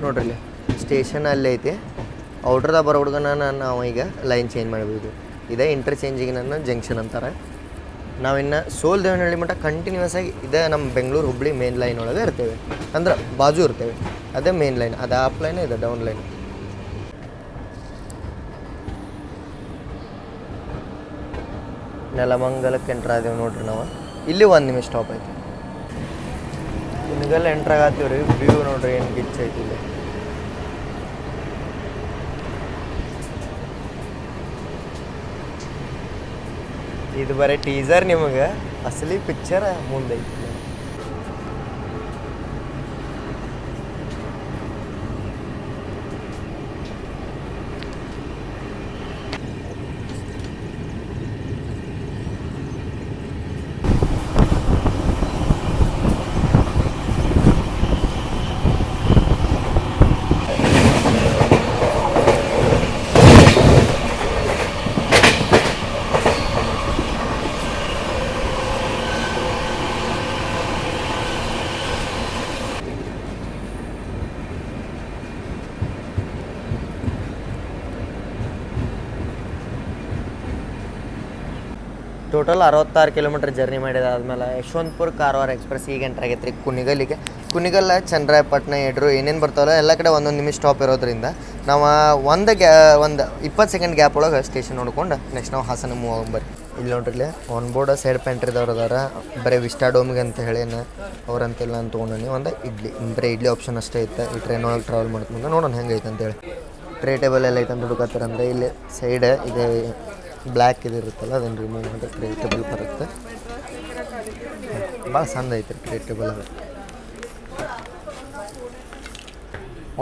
ನೋಡ್ರಿ ಇಲ್ಲಿ ಸ್ಟೇಷನ್ ಅಲ್ಲೇ ಐತಿ. ಔಟ್ರದಾಗ ಬರೋ ಹುಡುಗನ ನಾವು ಈಗ ಲೈನ್ ಚೇಂಜ್ ಮಾಡಬಹುದು. ಇದೇ ಇಂಟರ್ಚೇಂಜಿಗೆ ನನ್ನ ಜಂಕ್ಷನ್ ಅಂತಾರೆ. ನಾವಿನ್ನು ಸೋಲ್ ದೇವನಹಳ್ಳಿ ಮಟ್ಟ ಕಂಟಿನ್ಯೂಸ್ ಆಗಿ ಇದೇ ನಮ್ಮ ಬೆಂಗಳೂರು ಹುಬ್ಬಳ್ಳಿ ಮೇನ್ ಲೈನ್ ಒಳಗೆ ಇರ್ತೇವೆ, ಅಂದ್ರೆ ಬಾಜು ಇರ್ತೇವೆ. ಅದೇ ಮೇನ್ ಲೈನ್, ಅದು ಅಪ್ ಲೈನ್, ಇದೆ ಡೌನ್ ಲೈನ್. ನೆಲಮಂಗಲಕ್ಕೆ ಎಂಟ್ರ್ ಆದೇವು ನೋಡ್ರಿ ನಾವು. ಇಲ್ಲಿ 1 ನಿಮಿಷ ಸ್ಟಾಪ್ ಐತಿ. ಕುಣಿಗಲ್ ಎಂಟ್ರ್ ಆಗತ್ತೀವಿ ರೀ. ವ್ಯೂ ನೋಡ್ರಿ ಏನು ಗಿಚ್ ಐತಿ ಇಲ್ಲಿ. ಇದು ಬರೀ ಟೀಸರ್, ನಿಮಗೆ ಅಸಲಿ ಪಿಕ್ಚರ್ ಮುಂದೈತಿ. ಟೋಟಲ್ 66 ಕಿಲೋಮೀಟ್ರ್ ಜರ್ನಿ ಮಾಡಿದಾದ್ಮೇಲೆ ಯಶವಂತಪುರ ಕಾರವಾರ ಎಕ್ಸ್ಪ್ರೆಸ್ ಈಗ ಎಂಟ್ರ್ ಆಗೈತೆ ರೀ ಕುಣಿಗಲ್ಲಿಗೆ. ಕುಣಿಗಲ್ಲ, ಚನ್ನರಾಯಪಟ್ಟಣ, ಯಡ್ರು ಏನೇನು ಬರ್ತಾವಲ್ಲ ಎಲ್ಲ ಕಡೆ 1 ನಿಮಿಷ ಸ್ಟಾಪ್ ಇರೋದ್ರಿಂದ ನಾವು ಒಂದು 20 ಸೆಕೆಂಡ್ ಗ್ಯಾಪ್ ಒಳಗೆ ಸ್ಟೇಷನ್ ನೋಡ್ಕೊಂಡು ನೆಕ್ಸ್ಟ್ ನಾವು ಹಾಸನ ಮೂವ್ ಆಗೋಂಬರ್ರಿ. ಇಲ್ಲಿ ನೋಡ್ರಿ ಆನ್ ಬೋರ್ಡ್ ಸೈಡ್ ಪ್ಯಾಂಟ್ರಿದವ್ರು ಅದಾರ. ಬರೀ ವಿಸ್ಟಾಡೋಮಿಗೆ ಅಂತ ಹೇಳೇನ ಅವ್ರಂತೆಲ್ಲ ಅಂತ ತೊಗೊಂಡು ಒಂದು ಬರೀ ಇಡ್ಲಿ ಆಪ್ಷನ್ ಅಷ್ಟೇ ಐತೆ. ಈ ಟ್ರೈನ್ ಒಳಗೆ ಟ್ರಾವೆಲ್ ಮಾಡ್ಕೊಂಡು ನೋಡೋಣ ಹೆಂಗೆ ಐತೆ ಅಂತೇಳಿ. ಟ್ರೇ ಟೇಬಲ್ ಎಲ್ಲ ಐತೆ ಅಂತ ಹುಡುಕತ್ತಾರಂದ್ರೆ ಇಲ್ಲಿ ಸೈಡ್ ಇದೆ ಬ್ಲ್ಯಾಕ್ ಇದಿರುತ್ತಲ್ಲ ಅದನ್ನು ರಿಮೂವ್ ಮಾಡಿದ್ರೆ ಟ್ರೇ ಟೇಬಲ್ ಬರುತ್ತೆ. ಭಾಳ ಸಣ್ಣ ಐತೆ ಟ್ರೇ ಟೇಬಲ್. ಅದು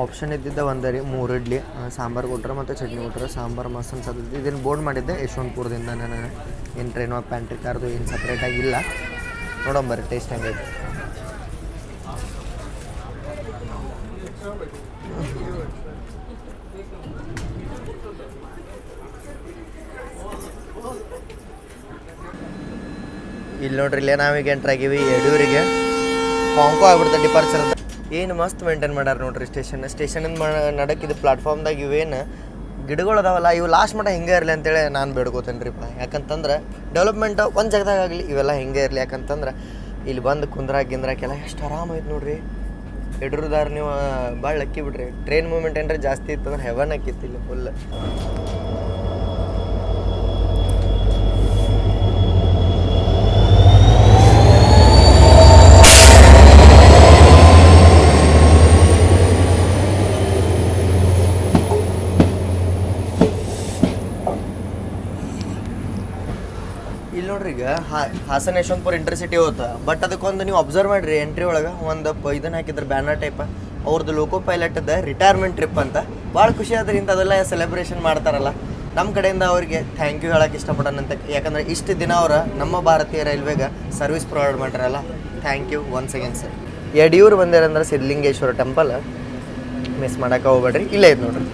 ಆಪ್ಷನ್ ಇದ್ದಿದ್ದ ಒಂದರಿ 3 ಇಡ್ಲಿ, ಸಾಂಬಾರು ಕೊಟ್ಟರೆ ಮತ್ತು ಚಟ್ನಿ ಕೊಟ್ಟರೆ. ಸಾಂಬಾರು ಮಸ್ತ್ ಅನ್ಸತ್ತೆ. ಇದನ್ನು ಬೋರ್ಡ್ ಮಾಡಿದ್ದೆ ಯಶವಂತಪುರದಿಂದ. ನಾನು ಏನು ಟ್ರೈನು ಪ್ಯಾಂಟ್ರಿ ಕಾರ್ದು ಏನು ಸಪ್ರೇಟಾಗಿಲ್ಲ. ನೋಡೋಂಬರ್ರಿ ಟೇಸ್ಟ್ ಹೆಂಗೈತೆ. ಇಲ್ಲಿ ನೋಡ್ರಿ ಇಲ್ಲೇ ನಾವೀಗ ಎಂಟ್ರ್ ಆಗೀವಿ ಯಡೂರಿಗೆ. ಕಾಂಕೋ ಆಗ್ಬಿಡ್ತಾರೆ ಡಿಪಾರ್ಚರ್ ಅಂತ. ಏನು ಮಸ್ತ್ ಮೇಂಟೈನ್ ಮಾಡ್ಯಾರ ನೋಡ್ರಿ ಸ್ಟೇಷನಿಂದ ನಡಕ್ಕಿದ್ದು ಪ್ಲಾಟ್ಫಾರ್ಮ್ದಾಗ ಇವೇನು ಗಿಡಗಳು ಅದಾವಲ್ಲ ಇವು ಲಾಸ್ಟ್ ಮಟ್ಟ ಹಿಂಗೆ ಇರಲಿ ಅಂತೇಳಿ ನಾನು ಬೇಡ್ಕೋತೇನೆ ರೀಪ್ಪ. ಯಾಕಂತಂದ್ರೆ ಡೆವಲಪ್ಮೆಂಟ್ ಒಂದು ಜಾಗದಾಗ ಆಗಲಿ ಇವೆಲ್ಲ ಹಿಂಗೆ ಇರಲಿ. ಯಾಕಂತಂದ್ರೆ ಇಲ್ಲಿ ಬಂದು ಕುಂದ್ರಾಕೆಲ್ಲ ಎಷ್ಟು ಆರಾಮೈತೆ ನೋಡ್ರಿ. ಯಡೂರ್ದಾರ ನೀವು ಭಾಳ ಲಕ್ಕಿ ಬಿಡ್ರಿ. ಟ್ರೈನ್ ಮೂವ್ಮೆಂಟ್ ಏನಾರ ಜಾಸ್ತಿ ಇತ್ತಂದ್ರೆ ಹೆವನ್ ಹಾಕಿತ್ತು ಇಲ್ಲಿ ಫುಲ್. ಇಲ್ಲಿ ನೋಡ್ರಿ ಈಗ ಹಾಸನ ಯಶವಂತಪುರ ಇಂಟರ್ಸಿಟಿ ಹೋಗ್ತಾ. ಬಟ್ ಅದಕ್ಕೊಂದು ನೀವು ಅಬ್ಸರ್ವ್ ಮಾಡಿರಿ ಎಂಟ್ರಿ ಒಳಗೆ ಒಂದು ಇದನ್ನು ಹಾಕಿದ್ರೆ ಬ್ಯಾನರ್ ಟೈಪ್. ಅವ್ರದ್ದು ಲೋಕೋ ಪೈಲಟ್ದ ರಿಟೈರ್ಮೆಂಟ್ ಟ್ರಿಪ್ ಅಂತ. ಭಾಳ ಖುಷಿ ಆದ್ರಿಂದ ಅದೆಲ್ಲ ಸೆಲೆಬ್ರೇಷನ್ ಮಾಡ್ತಾರಲ್ಲ. ನಮ್ಮ ಕಡೆಯಿಂದ ಅವರಿಗೆ ಥ್ಯಾಂಕ್ ಯು ಹೇಳೋಕೆ ಇಷ್ಟಪಡೋಣಂತ. ಯಾಕಂದರೆ ಇಷ್ಟು ದಿನ ಅವ್ರು ನಮ್ಮ ಭಾರತೀಯ ರೈಲ್ವೆಗೆ ಸರ್ವಿಸ್ ಪ್ರೊವೈಡ್ ಮಾಡ್ಯಾರಲ್ಲ. Thank you once again sir. Yediyur ಬಂದಿರಂದ್ರೆ ಸಿದ್ಧಲಿಂಗೇಶ್ವರ ಟೆಂಪಲ್ ಮಿಸ್ ಮಾಡೋಕೆ ಹೋಗ್ಬೇಡ್ರಿ. ಇಲ್ಲೇ ಐತೆ ನೋಡ್ರಿ.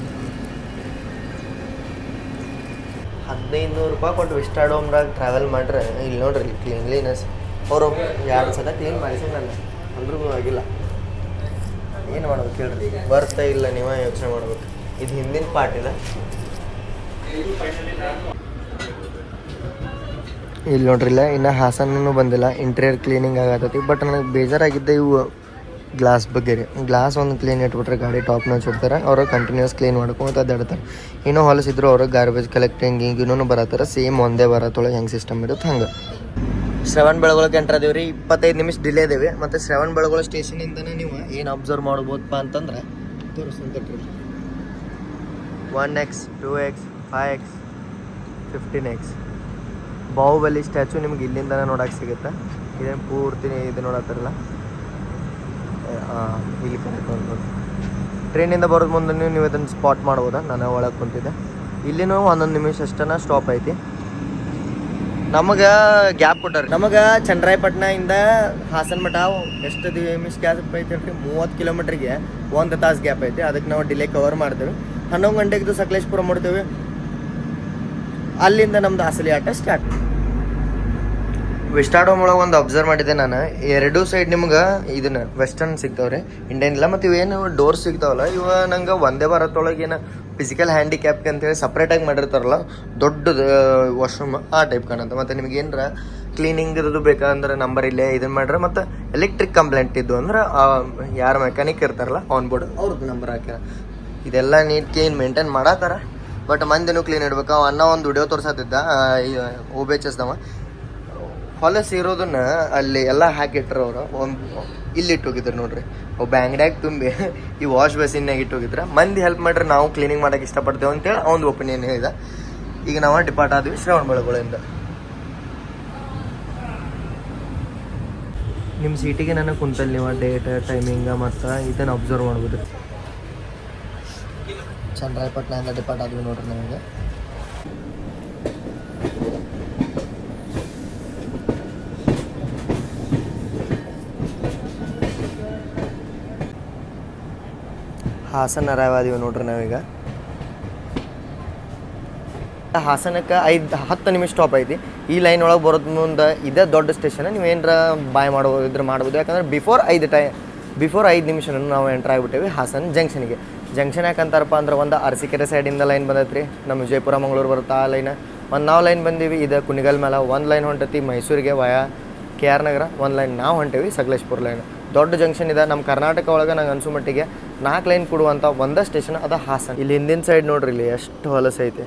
1500 ರೂಪಾಯಿ ಕೊಟ್ಟು ವಿಸ್ಟಾಡೋಮ್ರಾಗ ಟ್ರಾವೆಲ್ ಮಾಡ್ರೆ ಇಲ್ಲಿ ನೋಡ್ರಿ ಕ್ಲೀನ್ಲಿನೆಸ್. ಅವರು 2 ಸಲ ಕ್ಲೀನ್ ಮಾಡಿಸಿದ್ನಲ್ಲ ಅಂದ್ರೂ ಆಗಿಲ್ಲ. ಏನು ಮಾಡ್ಬೇಕು ಹೇಳ್ರಿ, ಬರ್ತಾ ಇಲ್ಲ ನೀವೇ ಯೋಚನೆ ಮಾಡ್ಬೇಕು. ಇದು ಹಿಂದಿನ ಪಾರ್ಟ್ ಇದೆ. ಇಲ್ಲಿ ನೋಡ್ರಿಲ್ಲ ಇನ್ನು ಹಾಸನೂ ಬಂದಿಲ್ಲ. Interior cleaning ಆಗತ್ತೈತಿ. ಬಟ್ ನನಗೆ ಬೇಜಾರಾಗಿದ್ದೆ ಇವು ಗ್ಲಾಸ್ ಬಗ್ಗೆ ರೀ. ಗ್ಲಾಸ್ ಒಂದು ಕ್ಲೀನ್ ಇಟ್ಬಿಟ್ರೆ ಗಾಡಿ ಟಾಪ್ ನೋಚ್ ಇಡ್ತಾರೆ. ಅವರು ಕಂಟಿನ್ಯೂಸ್ ಕ್ಲೀನ್ ಮಾಡ್ಕೊಂಡು ಅಡ್ಡಾಡ್ತಾರೆ. ಇನ್ನೂ ಹೊಲಸಿದ್ರು ಅವರು ಗಾರ್ಬೇಜ್ ಕಲೆಕ್ಟಿಂಗ್ ಇನ್ನೂ ಬರತ್ತಾರೆ. ಸೇಮ್ ಒಂದೇ ಬರತ್ತೊಳಗೆ ಹೆಂಗೆ ಸಿಸ್ಟಮ್ ಇರುತ್ತೆ ಹಂಗೆ. ಶ್ರವಣ ಬೆಳಗೊಳಕ್ಕೆ ಎಂಟ್ರ್ ಅದೇವ್ರಿ. 25 ನಿಮಿಷ ಡಿಲೇ ಇದೇವೆ. ಮತ್ತು ಶ್ರವಣ ಬೆಳಗೊಳ ಸ್ಟೇಷನಿಂದನೇ ನೀವು ಏನು ಅಬ್ಸರ್ವ್ ಮಾಡ್ಬೋದಪ್ಪ ಅಂತಂದ್ರೆ ತೋರಿಸ್ಕೊಂಡ್ರಿ 1x 2x 5x 15x Bahubali statue ನಿಮ್ಗೆ ಇಲ್ಲಿಂದನೇ ನೋಡೋಕೆ ಸಿಗುತ್ತೆ. ಇದೇನು ಪೂರ್ತಿ ಇದು ನೋಡತ್ತಾರಲ್ಲ ಇಲ್ಲಿ ಕರೆಕ್ಟ್. ಟ್ರೈನಿಂದ ಬರೋದು ಮುಂದೆ ನೀವು ಇದನ್ನು ಸ್ಪಾಟ್ ಮಾಡ್ಬೋದಾ. ನಾನು ಒಳಗೆ ಕುಂತಿದ್ದೆ. ಇಲ್ಲಿನೂ 11 ನಿಮಿಷ ಅಷ್ಟನ ಸ್ಟಾಪ್ ಐತಿ. ನಮಗೆ ಗ್ಯಾಪ್ ಕೊಟ್ಟಾರೆ. ನಮಗೆ ಚನ್ನರಾಯಪಟ್ಟಣದಿಂದ ಹಾಸನ ಮಠ ಎಷ್ಟು ನಿಮಿಷ ಗ್ಯಾಪ್ ಐತಿ ಹೇಳ್ರಿ. 30 ಕಿಲೋಮೀಟ್ರಿಗೆ 1 ತಾಸು ಗ್ಯಾಪ್ ಐತಿ. ಅದಕ್ಕೆ ನಾವು ಡಿಲೇ ಕವರ್ ಮಾಡ್ತೇವೆ. 11 ಗಂಟೆಗೆ ಸಕಲೇಶ್ಪುರ ಮಾಡ್ತೇವೆ. ಅಲ್ಲಿಂದ ನಮ್ದು ಅಸಲಿ ಆಟ ಸ್ಟಾರ್ಟ್. ವಿಸ್ಟಾಡೋಮ್ ಒಳಗೆ ಒಂದು ಅಬ್ಸರ್ವ್ ಮಾಡಿದ್ದೆ ನಾನು, ಎರಡೂ ಸೈಡ್ ನಿಮ್ಗೆ ಇದನ್ನ ವೆಸ್ಟರ್ನ್ ಸಿಗ್ತಾವ್ರಿ, ಇಂಡಿಯನ್ ಇಲ್ಲ. ಮತ್ತು ಇವೇನು ಡೋರ್ ಸಿಗ್ತಾವಲ್ಲ ಇವ ನಂಗೆ ಒಂದೇ ಭಾರತೊಳಗೆ ಏನು ಫಿಸಿಕಲ್ ಹ್ಯಾಂಡಿಕ್ಯಾಪ್ಗೆ ಅಂತೇಳಿ ಸಪ್ರೇಟಾಗಿ ಮಾಡಿರ್ತಾರಲ್ಲ ದೊಡ್ಡದು ವಾಶ್ರೂಮ್ ಆ ಟೈಪ್ ಕಾಣುತ್ತೆ. ಮತ್ತು ನಿಮ್ಗೆ ಏನರ ಕ್ಲೀನಿಂಗ್ ಇದು ಬೇಕಂದ್ರೆ ನಂಬರ್ ಇಲ್ಲೇ ಇದನ್ನು ಮಾಡ್ರೆ, ಮತ್ತು ಎಲೆಕ್ಟ್ರಿಕ್ ಕಂಪ್ಲೇಂಟ್ ಇದ್ದು ಅಂದ್ರೆ ಯಾರು ಮೆಕ್ಯಾನಿಕ್ ಇರ್ತಾರಲ್ಲ ಆನ್ ಬೋರ್ಡ್ ಅವ್ರದ್ದು ನಂಬರ್ ಹಾಕ್ಯಾರ. ಇದೆಲ್ಲ ನೀಟ್ ಕ್ಲೀನ್ ಮೇಂಟೈನ್ ಮಾಡತ್ತಾರ, ಬಟ್ ಮಂದಿನೂ ಕ್ಲೀನ್ ಇಡ್ಬೇಕು. ಅವ ಅನ್ನ ಒಂದು ವಿಡಿಯೋ ತೋರ್ಸತ್ತಿದ್ದ OBHSದವ, ಹೊಲಸು ಇರೋದನ್ನ ಅಲ್ಲಿ ಎಲ್ಲ ಹಾಕಿಟ್ರು ಅವರು ಇಲ್ಲಿ ಇಟ್ಟೋಗಿದ್ರು ನೋಡ್ರಿ, ಒಬ್ಬ ಅಂಗಡಿಯಾಗ ತುಂಬಿ ಈ ವಾಶ್ ಬೇಸಿನ್ನಾಗ ಇಟ್ಟೋಗಿದ್ರೆ ಮಂದಿ ಹೆಲ್ಪ್ ಮಾಡ್ರಿ ನಾವು ಕ್ಲೀನಿಂಗ್ ಮಾಡೋಕೆ ಇಷ್ಟಪಡ್ತೇವೆ ಅಂತೇಳಿ ಅವ್ನು ಒಪಿನಿಯನ್ ಹೇಳಿದ. ಈಗ ನಾವು ಡಿಪಾರ್ಟ್ ಆದ್ವಿ ಶ್ರವಣಬೆಳಗೊಳದಿಂದ. ನಿಮ್ಮ ಸೀಟಿಗೆ ನನಗೆ ಕುಂತಲ್ಲಿ ನೀವು ಡೇಟ್ ಟೈಮಿಂಗ ಮತ್ತು ಇದನ್ನು ಅಬ್ಸರ್ವ್ ಮಾಡ್ಬೋದು. ಚನ್ನರಾಯಪಟ್ಟಣದಿಂದ ಡಿಪಾರ್ಟ್ ಆದ್ವಿ ನೋಡ್ರಿ ನಮಗೆ. ಹಾಸನ ಅರೈವ್ ಆದೀವಿ ನೋಡ್ರಿ ನಾವೀಗ. ಹಾಸನಕ್ಕೆ 5-10 ನಿಮಿಷ ಸ್ಟಾಪ್ ಐತಿ. ಈ ಲೈನ್ ಒಳಗೆ ಬರೋದು ಮುಂದೆ ಇದೇ ದೊಡ್ಡ ಸ್ಟೇಷನ್. ನೀವು ಏನರ ಬಾಯ್ ಮಾಡ್ಬೋದು ಇದ್ರೆ ಮಾಡ್ಬೋದು, ಯಾಕಂದ್ರೆ ಬಿಫೋರ್ 5 ನಿಮಿಷ ನಾವು ಎಂಟ್ರ್ ಆಗಿಬಿಟ್ಟೇವಿ ಹಾಸನ ಜಂಕ್ಷನ್ಗೆ. ಜಂಕ್ಷನ್ ಯಾಕಂತಾರಪ್ಪ ಅಂದ್ರೆ ಒಂದು ಅರಸೀಕೆರೆ ಸೈಡಿಂದ ಲೈನ್ ಬಂದೈತೆ ರೀ, ನಮ್ಮ ವಿಜಯಪುರ ಮಂಗಳೂರು ಬರುತ್ತೆ ಆ ಲೈನ್. ಒಂದು ನಾವು ಲೈನ್ ಬಂದೀವಿ ಇದು ಕುಣಿಗಲ್ ಮೇಲೆ, ಒಂದು ಲೈನ್ ಹೊಂಟೈತಿ ಮೈಸೂರಿಗೆ ವಯಾ KR ನಗರ, ಒಂದು ಲೈನ್ ನಾವು ಹೊಂಟೇವಿ ಸಕಲೇಶ್ಪುರ ಲೈನ್. ದೊಡ್ಡ ಜಂಕ್ಷನ್ ಇದೆ ನಮ್ಮ ಕರ್ನಾಟಕ ಒಳಗೆ. ನಂಗೆ ಅನ್ಸೋ ಮಟ್ಟಿಗೆ 4 ಲೈನ್ ಕೊಡುವಂಥ ಒಂದೇ ಸ್ಟೇಷನ್ ಅದು ಹಾಸನ. ಇಲ್ಲಿ ಹಿಂದಿನ ಸೈಡ್ ನೋಡ್ರಿ, ಇಲ್ಲಿ ಎಷ್ಟು ಹೊಲಸೈತೆ.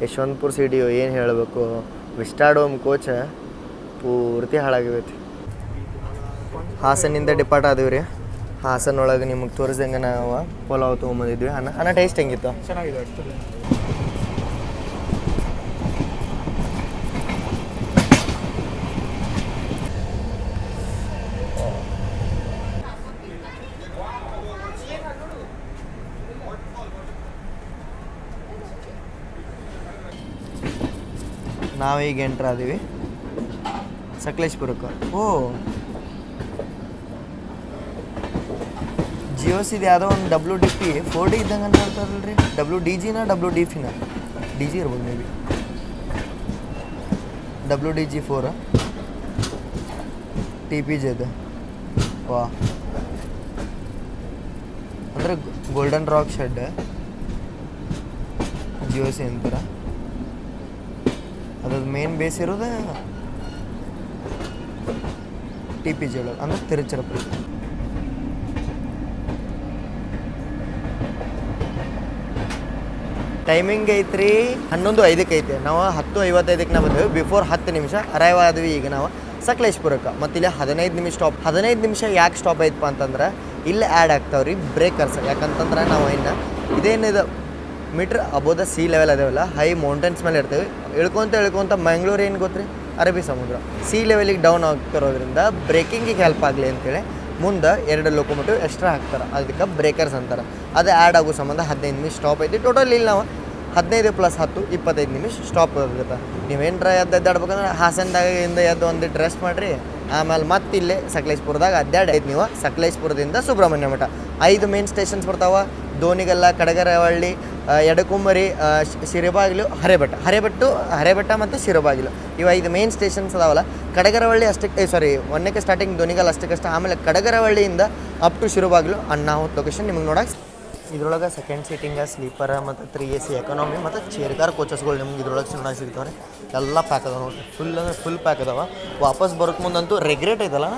ಯಶವಂತಪುರ CDO ಏನು ಹೇಳಬೇಕು, ವಿಸ್ಟಾಡೋಮ್ ಕೋಚ ಪೂರ್ತಿ ಹಾಳಾಗಿವೈತಿ. ಹಾಸನಿಂದ ಡಿಪಾರ್ಟ್ ಆದೀವಿ ರೀ. ಹಾಸನ ಒಳಗೆ ನಿಮಗೆ ತೋರಿಸ್ದಂಗೆ ನಾವು ಪಲಾವ್ ತೊಗೊಂಬಂದಿದ್ವಿ. ಅನ್ನ ಟೇಸ್ಟ್ ಹೆಂಗಿತ್ತು? ಚೆನ್ನಾಗಿದೆ. ನಾವೀಗ ಎಂಟ್ರ್ ಆದೀವಿ ಸಕಲೇಶ್ಪುರಕ್ಕೆ. ಜಿಯೋಸಿದು ಯಾವುದೋ ಒಂದು WDP 4D ಇದ್ದಂಗೆ ಅಂತ ಹೇಳ್ತಾರಲ್ರಿ. WDGನ WDFಿನ DG ಇರ್ಬೋದು ಮೇ ಬಿ. WDG4 TPJದು. ವಾ, ಅಂದರೆ ಗೋಲ್ಡನ್ ರಾಕ್ ಶೆಡ್ ಜಿಯೋಸಿ ಅಂತಾರ. ಅದ್ರದ್ದು ಮೇನ್ ಬೇಸ್ ಇರೋದು TPJ ಒಳಗೆ, ಅಂದ್ರೆ ತಿರುಚಿರಪಳ್ಳಿ. ಟೈಮಿಂಗ್ ಐತ್ರಿ 11:05 ಐತೆ. ನಾವು 10:55 ನಾವು ಬಂದೇವೆ. ಬಿಫೋರ್ 10 ನಿಮಿಷ ಅರೈವ್ ಆದ್ವಿ ಈಗ ನಾವು ಸಕಲೇಶ್ಪುರಕ್ಕೆ. ಮತ್ತು ಇಲ್ಲಿ 15 ನಿಮಿಷ ಸ್ಟಾಪ್. 15 ನಿಮಿಷ ಯಾಕೆ ಸ್ಟಾಪ್ ಐತಪ್ಪ ಅಂತಂದ್ರೆ ಇಲ್ಲಿ ಆ್ಯಡ್ ಆಗ್ತಾವ್ರಿ ಬ್ರೇಕರ್ಸ್. ಯಾಕಂತಂದ್ರೆ ನಾವು ಇದೇನಿದೆ ಮೀಟ್ರ್ ಅಬೋದ ಸಿ ಲೆವೆಲ್ ಅದೇವಲ್ಲ, ಹೈ ಮೌಂಟೇನ್ಸ್ ಮೇಲೆ ಇರ್ತೇವೆ. ಇಳ್ಕೊತ ಮಂಗ್ಳೂರು ಏನು ಗೊತ್ತ್ರಿ, ಅರಬ್ಬಿ ಸಮುದ್ರ. ಸಿ ಲೆವೆಲಿಗೆ ಡೌನ್ ಆಗ್ತಿರೋದ್ರಿಂದ ಬ್ರೇಕಿಂಗಿಗೆ ಹೆಲ್ಪ್ ಆಗಲಿ ಅಂತೇಳಿ ಮುಂದೆ 2 ಲೋಕೋಮೋಟಿವ್ ಎಕ್ಸ್ಟ್ರಾ ಹಾಕ್ತಾರೆ, ಅದಕ್ಕೆ ಬ್ರೇಕರ್ಸ್ ಅಂತಾರೆ. ಅದು ಆ್ಯಡ್ ಆಗೋ ಸಂಬಂಧ 15 ನಿಮಿಷ ಸ್ಟಾಪ್ ಐತಿ. ಟೋಟಲ್ ಇಲ್ಲಿ ನಾವು 15 + 10 25 ನಿಮಿಷ ಸ್ಟಾಪ್ ಇರುತ್ತೆ. ನೀವೇನರ ಎದ್ದಾಡ್ಬೇಕಂದ್ರೆ ಹಾಸನದಾಗಿಂದ ಎದ್ದು ಒಂದಿಟ್ಟು ರೆಸ್ಟ್ ಮಾಡಿರಿ, ಆಮೇಲೆ ಮತ್ತೆ ಇಲ್ಲೇ ಸಕಲೇಶ್ಪುರದಾಗ ಅಡ್ಡಾಡೈತಿ. ನೀವು ಸಕಲೇಶ್ಪುರದಿಂದ ಸುಬ್ರಹ್ಮಣ್ಯ ಮಠ 5 ಮೇನ್ ಸ್ಟೇಷನ್ಸ್ ಬರ್ತಾವೆ. ದೋನಿಗಲ್ಲ, ಕಡಗರವಳ್ಳಿ, ಎಡಕುಂಬರಿ, ಶಿರಬಾಗಿಲು, ಹರೇಬೆಟ್ಟ ಮತ್ತು ಶಿರಬಾಗಿಲು. ಇವು 5 ಮೇನ್ ಸ್ಟೇಷನ್ಸ್ ಅದಾವಲ್ಲ. ಕಡಗರವಳ್ಳಿ ಅಷ್ಟಕ್ಕೆ ಒಂದಕ್ಕೆ ಸ್ಟಾರ್ಟಿಂಗ್ ದೋನಿಗಲ್ ಅಷ್ಟಕ್ಕಷ್ಟು, ಆಮೇಲೆ ಕಡಗರವಳ್ಳಿಯಿಂದ ಅಪ್ ಟು ಶಿರಬಾಗಿಲು ಅನ್ನಾಹುತ್ ಲೊಕೇಶನ್ ನಿಮಗೆ ನೋಡಕ್ಕೆ. ಇದ್ರೊಳಗೆ ಸೆಕೆಂಡ್ ಸೀಟಿಂಗ, ಸ್ಲೀಪರ ಮತ್ತು 3 AC ಎಕಾನಮಿ ಮತ್ತು ಚೇರ್ ಕಾರ್ ಕೋಚಸ್ಗಳು ನಿಮ್ಗೆ ಇದ್ರೊಳಗೆ ಚೆನ್ನಾಗಿ ಸಿಗ್ತಾವೆ. ಎಲ್ಲ ಪ್ಯಾಕ್ ಅದಾವೆ ನೋಡಿರಿ, ಫುಲ್ ಪ್ಯಾಕ್ ಅದಾವೆ. ವಾಪಸ್ ಬರೋಕ್ಕೆ ಮುಂದಂತೂ ರೆಗ್ರೆಟ್ ಐತಲ್ಲ,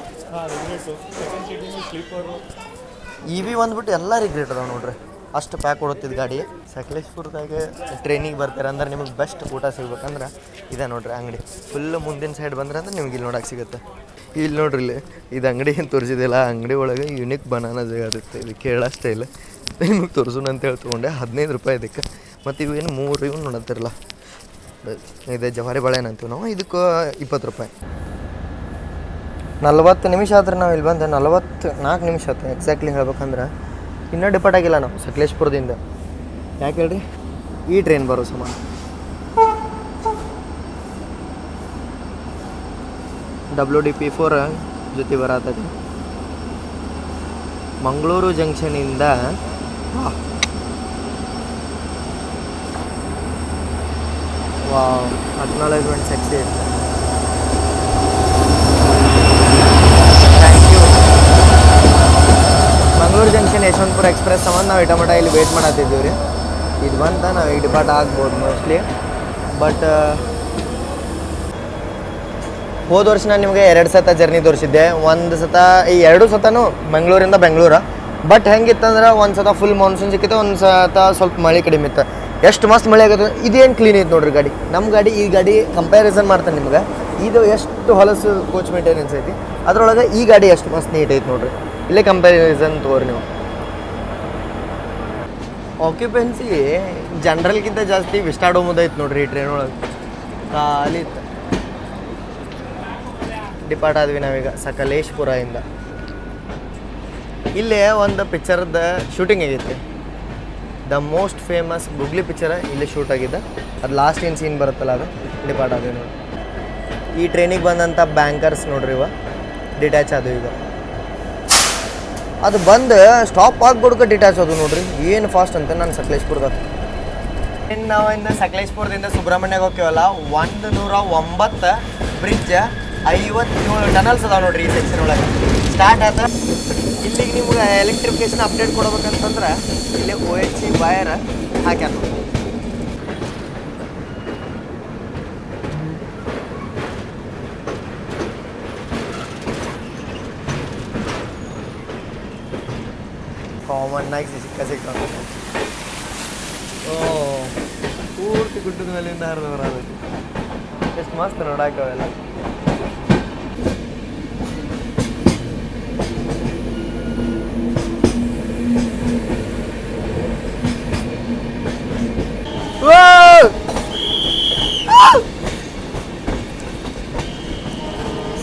EV ಬಂದ್ಬಿಟ್ಟು ಎಲ್ಲ ರಿಗ್ರೆಟ್ ಅದಾವೆ ನೋಡ್ರಿ, ಅಷ್ಟು ಪ್ಯಾಕ್ ಕೊಡುತ್ತಿದ್ದು ಗಾಡಿ. ಸಕಲೇಶ್ಪುರದಾಗೆ ಟ್ರೈನಿಗೆ ಬರ್ತಾರೆ ಅಂದ್ರೆ ನಿಮಗೆ ಬೆಸ್ಟ್ ಊಟ ಸಿಗ್ಬೇಕಂದ್ರೆ ಇದೆ ನೋಡ್ರಿ ಅಂಗಡಿ. ಫುಲ್ ಮುಂದಿನ ಸೈಡ್ ಬಂದ್ರೆ ಅಂದ್ರೆ ನಿಮ್ಗೆ ಇಲ್ಲಿ ನೋಡೋಕೆ ಸಿಗುತ್ತೆ. ಇಲ್ಲಿ ನೋಡ್ರಿ, ಇಲ್ಲಿ ಇದು ಅಂಗಡಿ ಏನು ತೋರಿಸಿದಿಲ್ಲ, ಅಂಗಡಿ ಒಳಗೆ ಯುನಿಕ್ ಬನಾನಾ ಸಿಗುತ್ತೆ. ಇದು ಕೇರಳ ಸ್ಟೈಲ್ ನಿಮಗೆ ತೋರಿಸೋಣ ಅಂತೇಳಿ ತೊಗೊಂಡೆ. 15 ರೂಪಾಯಿ ಇದಕ್ಕೆ. ಮತ್ತು ಇವು ಏನು 3 ಇವು ನೋಡತ್ತಿರಲ್ಲ, ಇದೆ ಜವಾರಿ ಬಾಳೆಹಣ್ಣು ಅಂತೀವಿ ನಾವು, ಇದಕ್ಕೆ 20 ರೂಪಾಯಿ. 40 ನಿಮಿಷ ಆದ್ರೆ ನಾವು ಇಲ್ಲಿ ಬಂದು 44 ನಿಮಿಷ ಆಯ್ತು ಎಕ್ಸಾಕ್ಟ್ಲಿ ಹೇಳ್ಬೇಕಂದ್ರೆ. ಇನ್ನೂ ಡಿಪಾರ್ಟ್ ಆಗಿಲ್ಲ ನಾವು ಸಕಲೇಶ್ಪುರದಿಂದ. ಯಾಕೆ ಹೇಳ್ರಿ, ಈ ಟ್ರೈನ್ ಬರೋ ಸಮಾನ WDP4 ಜೊತೆ ಬರತ್ತೈತಿ. ಮಂಗಳೂರು ಜಂಕ್ಷನಿಂದ ಅಕ್ನಾಲೇಜ್ಮೆಂಟ್ ಸೆಕ್ಸಿ ಇರುತ್ತೆ. ಐಟಮಟ ಇಲ್ಲಿ ವೇಟ್ ಮಾಡತ್ತಿದ್ದೀವಿ ರೀ. ಇದು ಬಂತ ನಾವು ಈ ಡಿಪಾರ್ಟ್ ಆಗ್ಬೋದು ಮೋಸ್ಟ್ಲಿ. ಬಟ್ ಹೋದ ವರ್ಷ ನಾನು ನಿಮಗೆ 2 ಸತ ಜರ್ನಿ ತೋರಿಸಿದ್ದೆ. ಒಂದು ಸತ ಈ 2 ಸತನೂ ಬೆಂಗಳೂರಿಂದ ಬೆಂಗಳೂರು. ಬಟ್ ಹೆಂಗಿತ್ತಂದ್ರೆ ಒಂದು ಸತ ಫುಲ್ ಮಾನ್ಸೂನ್ ಸಿಕ್ಕಿತ್ತು, ಒಂದು ಸತ ಸ್ವಲ್ಪ ಮಳೆ ಕಡಿಮೆ ಇತ್ತು. ಎಷ್ಟು ಮಸ್ತ್ ಮಳೆ ಆಗತ್ತೆ. ಇದೇನು ಕ್ಲೀನ್ ಐತೆ ನೋಡ್ರಿ ಗಾಡಿ. ನಮ್ಮ ಗಾಡಿ ಈ ಗಾಡಿ ಕಂಪ್ಯಾರಿಸನ್ ಮಾಡ್ತಾನೆ ನಿಮ್ಗೆ. ಇದು ಎಷ್ಟು ಹೊಲಸು ಕೋಚ್ ಮೇಂಟೆನೆನ್ಸ್ ಐತಿ, ಅದ್ರೊಳಗೆ ಈ ಗಾಡಿ ಎಷ್ಟು ಮಸ್ತ್ ನೀಟ್ ಐತೆ ನೋಡ್ರಿ. ಇಲ್ಲೇ ಕಂಪ್ಯಾರಿಸನ್ ತೋರಿ ನೀವು. ಆಕ್ಯುಪೆನ್ಸಿ ಜನರಲ್ಗಿಂತ ಜಾಸ್ತಿ ವಿಸ್ಟಾಡೋಮುದ ಐತೆ ನೋಡ್ರಿ ಈ ಟ್ರೈನ್ ಒಳಗೆ. ಖಾಲಿ ಇತ್ತು. ಡಿಪಾರ್ಟ್ ಆದ್ವಿ ನಾವೀಗ ಸಕಲೇಶ್ಪುರದಿಂದ. ಇಲ್ಲೇ ಒಂದು ಪಿಕ್ಚರ್ದ ಶೂಟಿಂಗ್ ಆಗೈತಿ. ದ ಮೋಸ್ಟ್ ಫೇಮಸ್ ಗುಗ್ಲಿ ಪಿಕ್ಚರ್ ಇಲ್ಲೇ ಶೂಟ್ ಆಗಿದೆ. ಅದು ಲಾಸ್ಟ್ ಏನು ಸೀನ್ ಬರುತ್ತಲ್ಲ ಅದು ಡಿಪಾರ್ಟ್ ಆದ್ವಿ ನೋಡಿ. ಈ ಟ್ರೈನಿಗೆ ಬಂದಂಥ ಬ್ಯಾಂಕರ್ಸ್ ನೋಡ್ರಿ ಇವ ಡಿಟ್ಯಾಚ್ ಆದವು ಈಗ. ಅದು ಬಂದು ಸ್ಟಾಪ್ ಆಗ್ಬಿಡ್ಕ ಡಿಟ್ಯಾಚ್ ಆದವು ನೋಡ್ರಿ. ಏನು ಫಾಸ್ಟ್ ಅಂತ ನಾನು ಸಕಲೇಶ್ಪುರದಾಗ. ಇನ್ನು ನಾವಿಂದ ಸಕಲೇಶ್ಪುರದಿಂದ ಸುಬ್ರಹ್ಮಣ್ಯಗೆ ಹೋಗ್ತೀವಲ್ಲ, 109 ಬ್ರಿಡ್ಜ್ 57 ಟನಲ್ಸ್ ಅದಾವೆ ನೋಡ್ರಿ ಈ ಸೆಕ್ಷನ್ ಒಳಗೆ. ಸ್ಟಾರ್ಟ್ ಆದ ಇಲ್ಲಿಗೆ ನಿಮ್ಗೆ ಎಲೆಕ್ಟ್ರಿಫಿಕೇಶನ್ ಅಪ್ಡೇಟ್ ಕೊಡ್ಬೇಕಂತಂದ್ರೆ ಇಲ್ಲೇ OHC ವೈರ್ ಹಾಕ್ಯಾರ. ಕಾಮನ್ ಆಗಿ ಸಿಕ್ಕ ಪೂರ್ತಿ ಗುಡ್ಡದ ಮೇಲಿಂದ ಹರಿದವ್ರು ಅದು. ಎಷ್ಟು ಮಸ್ತ್ ನೋಡಾಕವೆಲ್ಲ.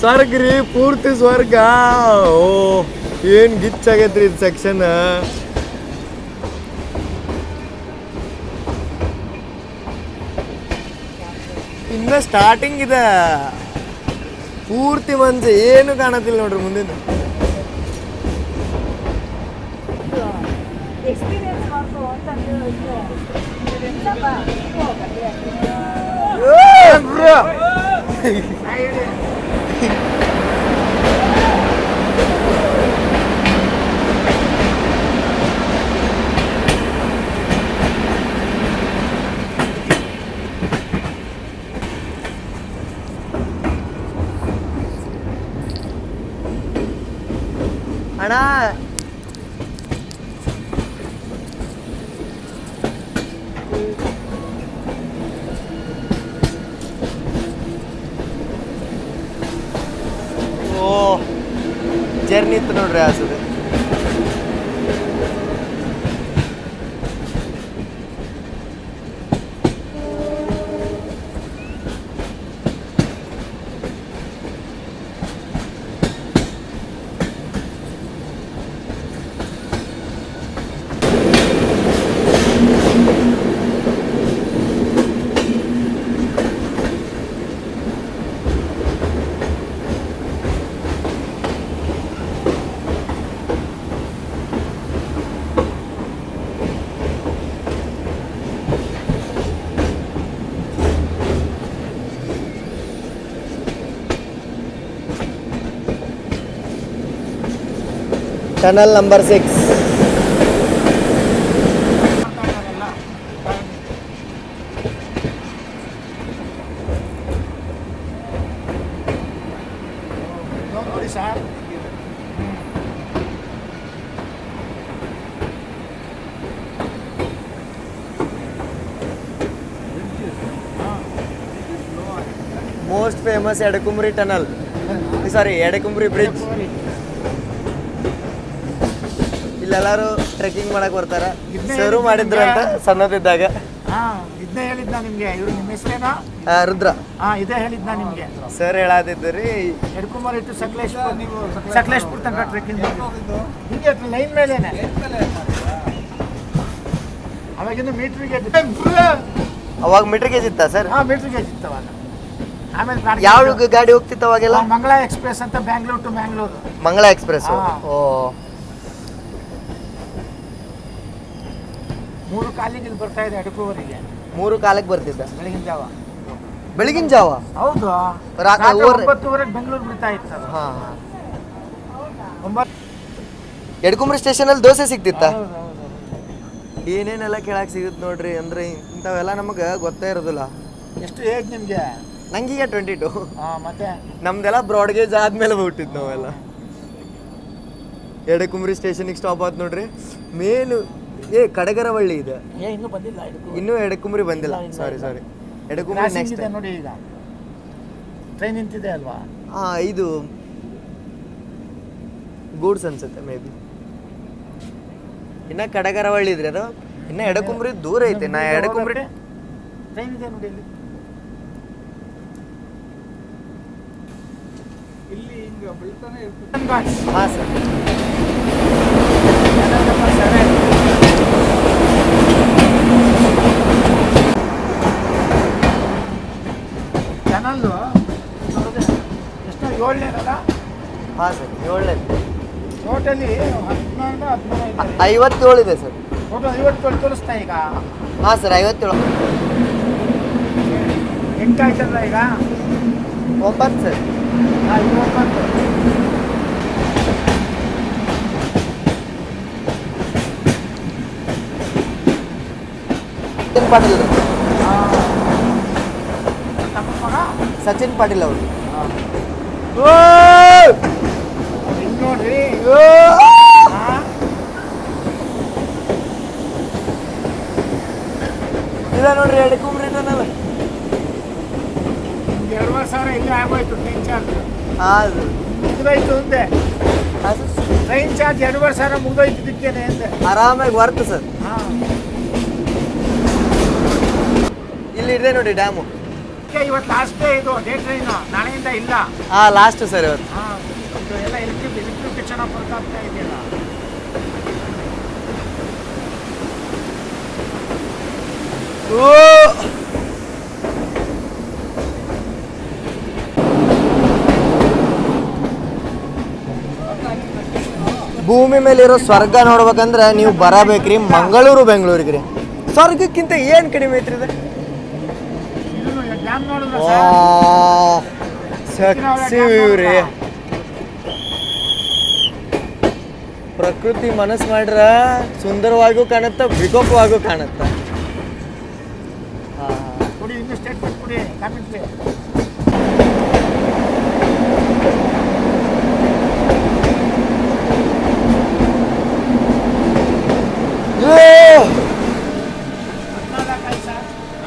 ಸ್ವರ್ಗ ರೀ, ಪೂರ್ತಿ ಸ್ವರ್ಗ. ಓ ಏನು ಗಿಚ್ಚಾಗೈತ್ರಿ ಇದು ಸೆಕ್ಷನ್. ಇನ್ನ ಸ್ಟಾರ್ಟಿಂಗ್ ಇದೆ. ಪೂರ್ತಿ ಮಂಜು ಏನು ಕಾಣತಿಲ್ಲ ನೋಡ್ರಿ ಮುಂದಿನ. ಅಣ್ಣ ಓ ಜರ್ನಿ ಇತ್ತು ನೋಡ್ರಿ ಆಸದ. Tunnel number 6. Most famous Edakumeri tunnel, sorry Edakumeri bridge. ಇಲ್ಲೆಲ್ಲರೂ ಟ್ರೆಕ್ಕಿಂಗ್ ಮಾಡಕ್ ಬರ್ತಾರ. ಶುರು ಮಾಡಿದ್ರು ಅಂತ ಸಣ್ಣದಿದ್ದಾಗ. ಇದನ್ನೇ ಹೇಳಿದ್ನ ನಿಮ್ಗೆ. ಇವ್ರು ನಿಮ್ಮ ಹೆಸರೇನಾ? ರುದ್ರ. ಇದೇ ಹೇಳಿದ್ನ ನಿಮ್ಗೆ. ಸರ್ ಹೇಳಾದಿದ್ರಿ ಎಡ್ಕುಮಾರಿ ಟು ಸಕಲೇಶ್ಪುರ. ನೀವು ಸಕಲೇಶ್ಪುರ ತನಕ ಟ್ರೆಕ್ಕಿಂಗ್ ಹಿಂಗೆ ಲೈನ್ ಮೇಲೇನೆ. ಅವಾಗಿಂದ ಮೀಟರ್ ಗೇಜ್. ಅವಾಗ ಮೀಟರ್ ಗೇಜ್ ಇತ್ತ ಸರ್? ಮೀಟರ್ ಗೇಜ್ ಇತ್ತು ಅವಾಗ. ಆಮೇಲೆ ಯಾವ ಗಾಡಿ ಹೋಗ್ತಿತ್ತು ಅವಾಗೆಲ್ಲ? ಮಂಗಳ ಎಕ್ಸ್ಪ್ರೆಸ್ ಅಂತ, ಬ್ಯಾಂಗ್ಳೂರ್ ಟು ಮ್ಯಾಂಗ್ಳೂರ್. ಮಂಗಳ ಎಕ್ಸ್ಪ್ರೆಸ್. ಓ 3 ಕಾಲಿಗೆ ಇಲ್ಲಿ ಬರ್ತಾ ಇದೆ ಎಡಕುವರಿಗೆ. 3 ಕಾಲಕ್ಕೆ ಬರ್ತಿದ್ದ ಬೆಳಗಿನ ಜಾವ. ಬೆಳಗಿನ ಜಾವ? ಹೌದು. 9:30 ಬೆಂಗಳೂರು ಬಿಡ್ತಾ ಇತ್ತು. ಎಡಕುಂಬ್ರಿ ಸ್ಟೇಷನ್ ಅಲ್ಲಿ ದೋಸೆ ಸಿಗ್ತಿತ್ತ? ಏನೇನೆಲ್ಲ ಕೇಳಕ್ಕೆ ಸಿಗುತ್ತೆ ನೋಡ್ರಿ. ಅಂದ್ರೆ ಇಂಥವೆಲ್ಲ ನಮಗೆ ಗೊತ್ತೇ ಇರೋದಿಲ್ಲ. ಎಷ್ಟು ಏಜ್ ನಿಮಗೆ? ನಂಗೀಗ 22. ಮತ್ತೆ ನಮ್ದೆಲ್ಲ ಬ್ರಾಡ್ಗೇಜ್ ಆದ್ಮೇಲೆ ಬಿಟ್ಟಿದ್ದು ನಾವೆಲ್ಲ. ಎಡೆಕುಂಬ್ರಿ ಸ್ಟೇಷನಿಗೆ ಸ್ಟಾಪ್ ಆಯ್ತು ನೋಡ್ರಿ. ಮೇನು ಕಡಗರವಳ್ಳಿ ಇದೆ. ಇನ್ನೂ ಬಂದಿಲ್ಲ, ಇನ್ನೂ ಎಡೆಕುಂಬ್ರಿ ಬಂದಿಲ್ಲ. ಸಾರಿ ಎಡೆಕುಂಬ್ರಿ ನೆಕ್ಸ್ಟ್ ನೋಡಿ. ಈಗ ಟ್ರೈನ್ ನಿಂತಿದೆ ಅಲ್ವಾ? ಇದು ಗೂಡ್ಸ್ ಅನ್ಸುತ್ತೆ ಮೇ ಬಿ. ಇನ್ನ ಕಡಗರವಳ್ಳಿ ಇದ್ರಿ ಅದು. ಇನ್ನ ಎಡೆಕುಂಬ್ರಿ ದೂರ ಐತೆ. ನಾ ಎಡೆಕುಂಬ್ರಿ ಟ್ರೈನ್ ಇದೆ ನೋಡಿ ಇಲ್ಲಿ ಹಿಂಗ ಬೀಳ್ತಾನೆ ಇರ್ತದೆ. ಹಾಂ ಸರ್. ಚಾನಲ್ಲು ಎಷ್ಟು 7ನೇದಲ್ಲ? ಹಾಂ ಸರ್ 7ನೇದು. ಟೋಟಲಿ 14 57 ಇದೆ ಸರ್. ಟೋಟಲ್ 57 ತೋರಿಸ್ತಾ ಈಗ. ಹಾಂ ಸರ್ 57. ಎಂಟಾಯ್ತಲ್ಲ ಈಗ? 9 ಸರ್. ಇದು 9. ಸಚಿನ್ ಪಾಟೀಲ್. ನಮ್ಮ ಮಗ ಸಚಿನ್ ಪಾಟೀಲ್ ಅವರು. ಹಿಂಗ್ ನೋಡ್ರಿ. ಇಲ್ಲ ನೋಡ್ರಿ ಎಡೆಕುಂಬ್ರಿ ಟನಲ್. 2,500 ಇಲ್ಲಿ ಆಗೋಯ್ತು ಟ್ರೈನ್ ಚಾರ್ಜ್. ಹಾಂ ಮುಗಿದೋಯ್ತು ಅಂದೆ. ಟ್ರೈನ್ ಚಾರ್ಜ್ 2,500 ಮುಗಿದೋಯ್ತು ಇದಕ್ಕೇನೆ ಅಂದೆ. ಆರಾಮಾಗಿ ವರ್ತ್ ಸರ್. ಇಲ್ಲಿ ಇದೆ ನೋಡಿ ಡ್ಯಾಮು. ಇವತ್ತು ಲಾಸ್ಟ್ ಡೇ ಇದು ಡೇ ಟ್ರೈನ್. ನಾಳೆಯಿಂದ ಇಲ್ಲ. ಲಾಸ್ಟ್ ಸರ್ ಇವತ್ತು. ಇದು ಎಲ್ಲ ಎಲೆಕ್ಟ್ರಿಫಿಕೇಶನ್ ಬರ್ತಾ ಇದೆಯಲ್ಲ. ಭೂಮಿ ಮೇಲಿರೋ ಸ್ವರ್ಗ ನೋಡ್ಬೇಕಂದ್ರೆ ನೀವು ಬರಬೇಕ್ರಿ ಮಂಗಳೂರು ಬೆಂಗಳೂರಿಗೆ ರೀ. ಸ್ವರ್ಗಕ್ಕಿಂತ ಏನು ಕಡಿಮೆ ಐತ್ರಿ ಇದು? ಡ್ಯಾಮ್ ನೋಡಿದ್ರೆ ಸಕ್ಸಿ ರೀ. ಪ್ರಕೃತಿ ಮನಸ್ಸು ಮಾಡ್ರ ಸುಂದರವಾಗೂ ಕಾಣುತ್ತ, ವಿಕೋಪವಾಗೂ ಕಾಣುತ್ತ. ಕೊಡಿ, ಇನ್ನು ಸ್ಟೇಟ್ಮೆಂಟ್ ಕೊಡಿ ಕಾಮೆಂಟ್ಲಿ.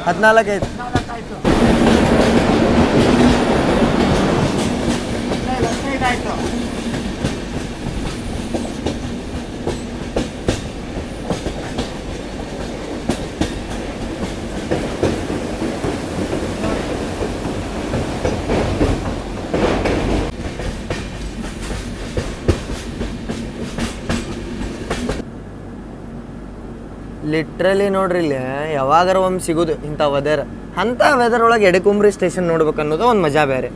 ಹದಿನಾಲ್ಕು ಐದು. 15 ಆಯ್ತು. ಲಿಟ್ರಲಿ ನೋಡ್ರಿ ಇಲ್ಲಿ ಯಾವಾಗಾರ ಒಮ್ಮೆ ಸಿಗೋದು ಇಂಥ ವೆದರ್. ಅಂಥ ವೆದರ್ ಒಳಗೆ ಎಡೆಕುಂಬ್ರಿ ಸ್ಟೇಷನ್ ನೋಡ್ಬೇಕು ಅನ್ನೋದು ಒಂದು ಮಜಾ ಬೇರೆ.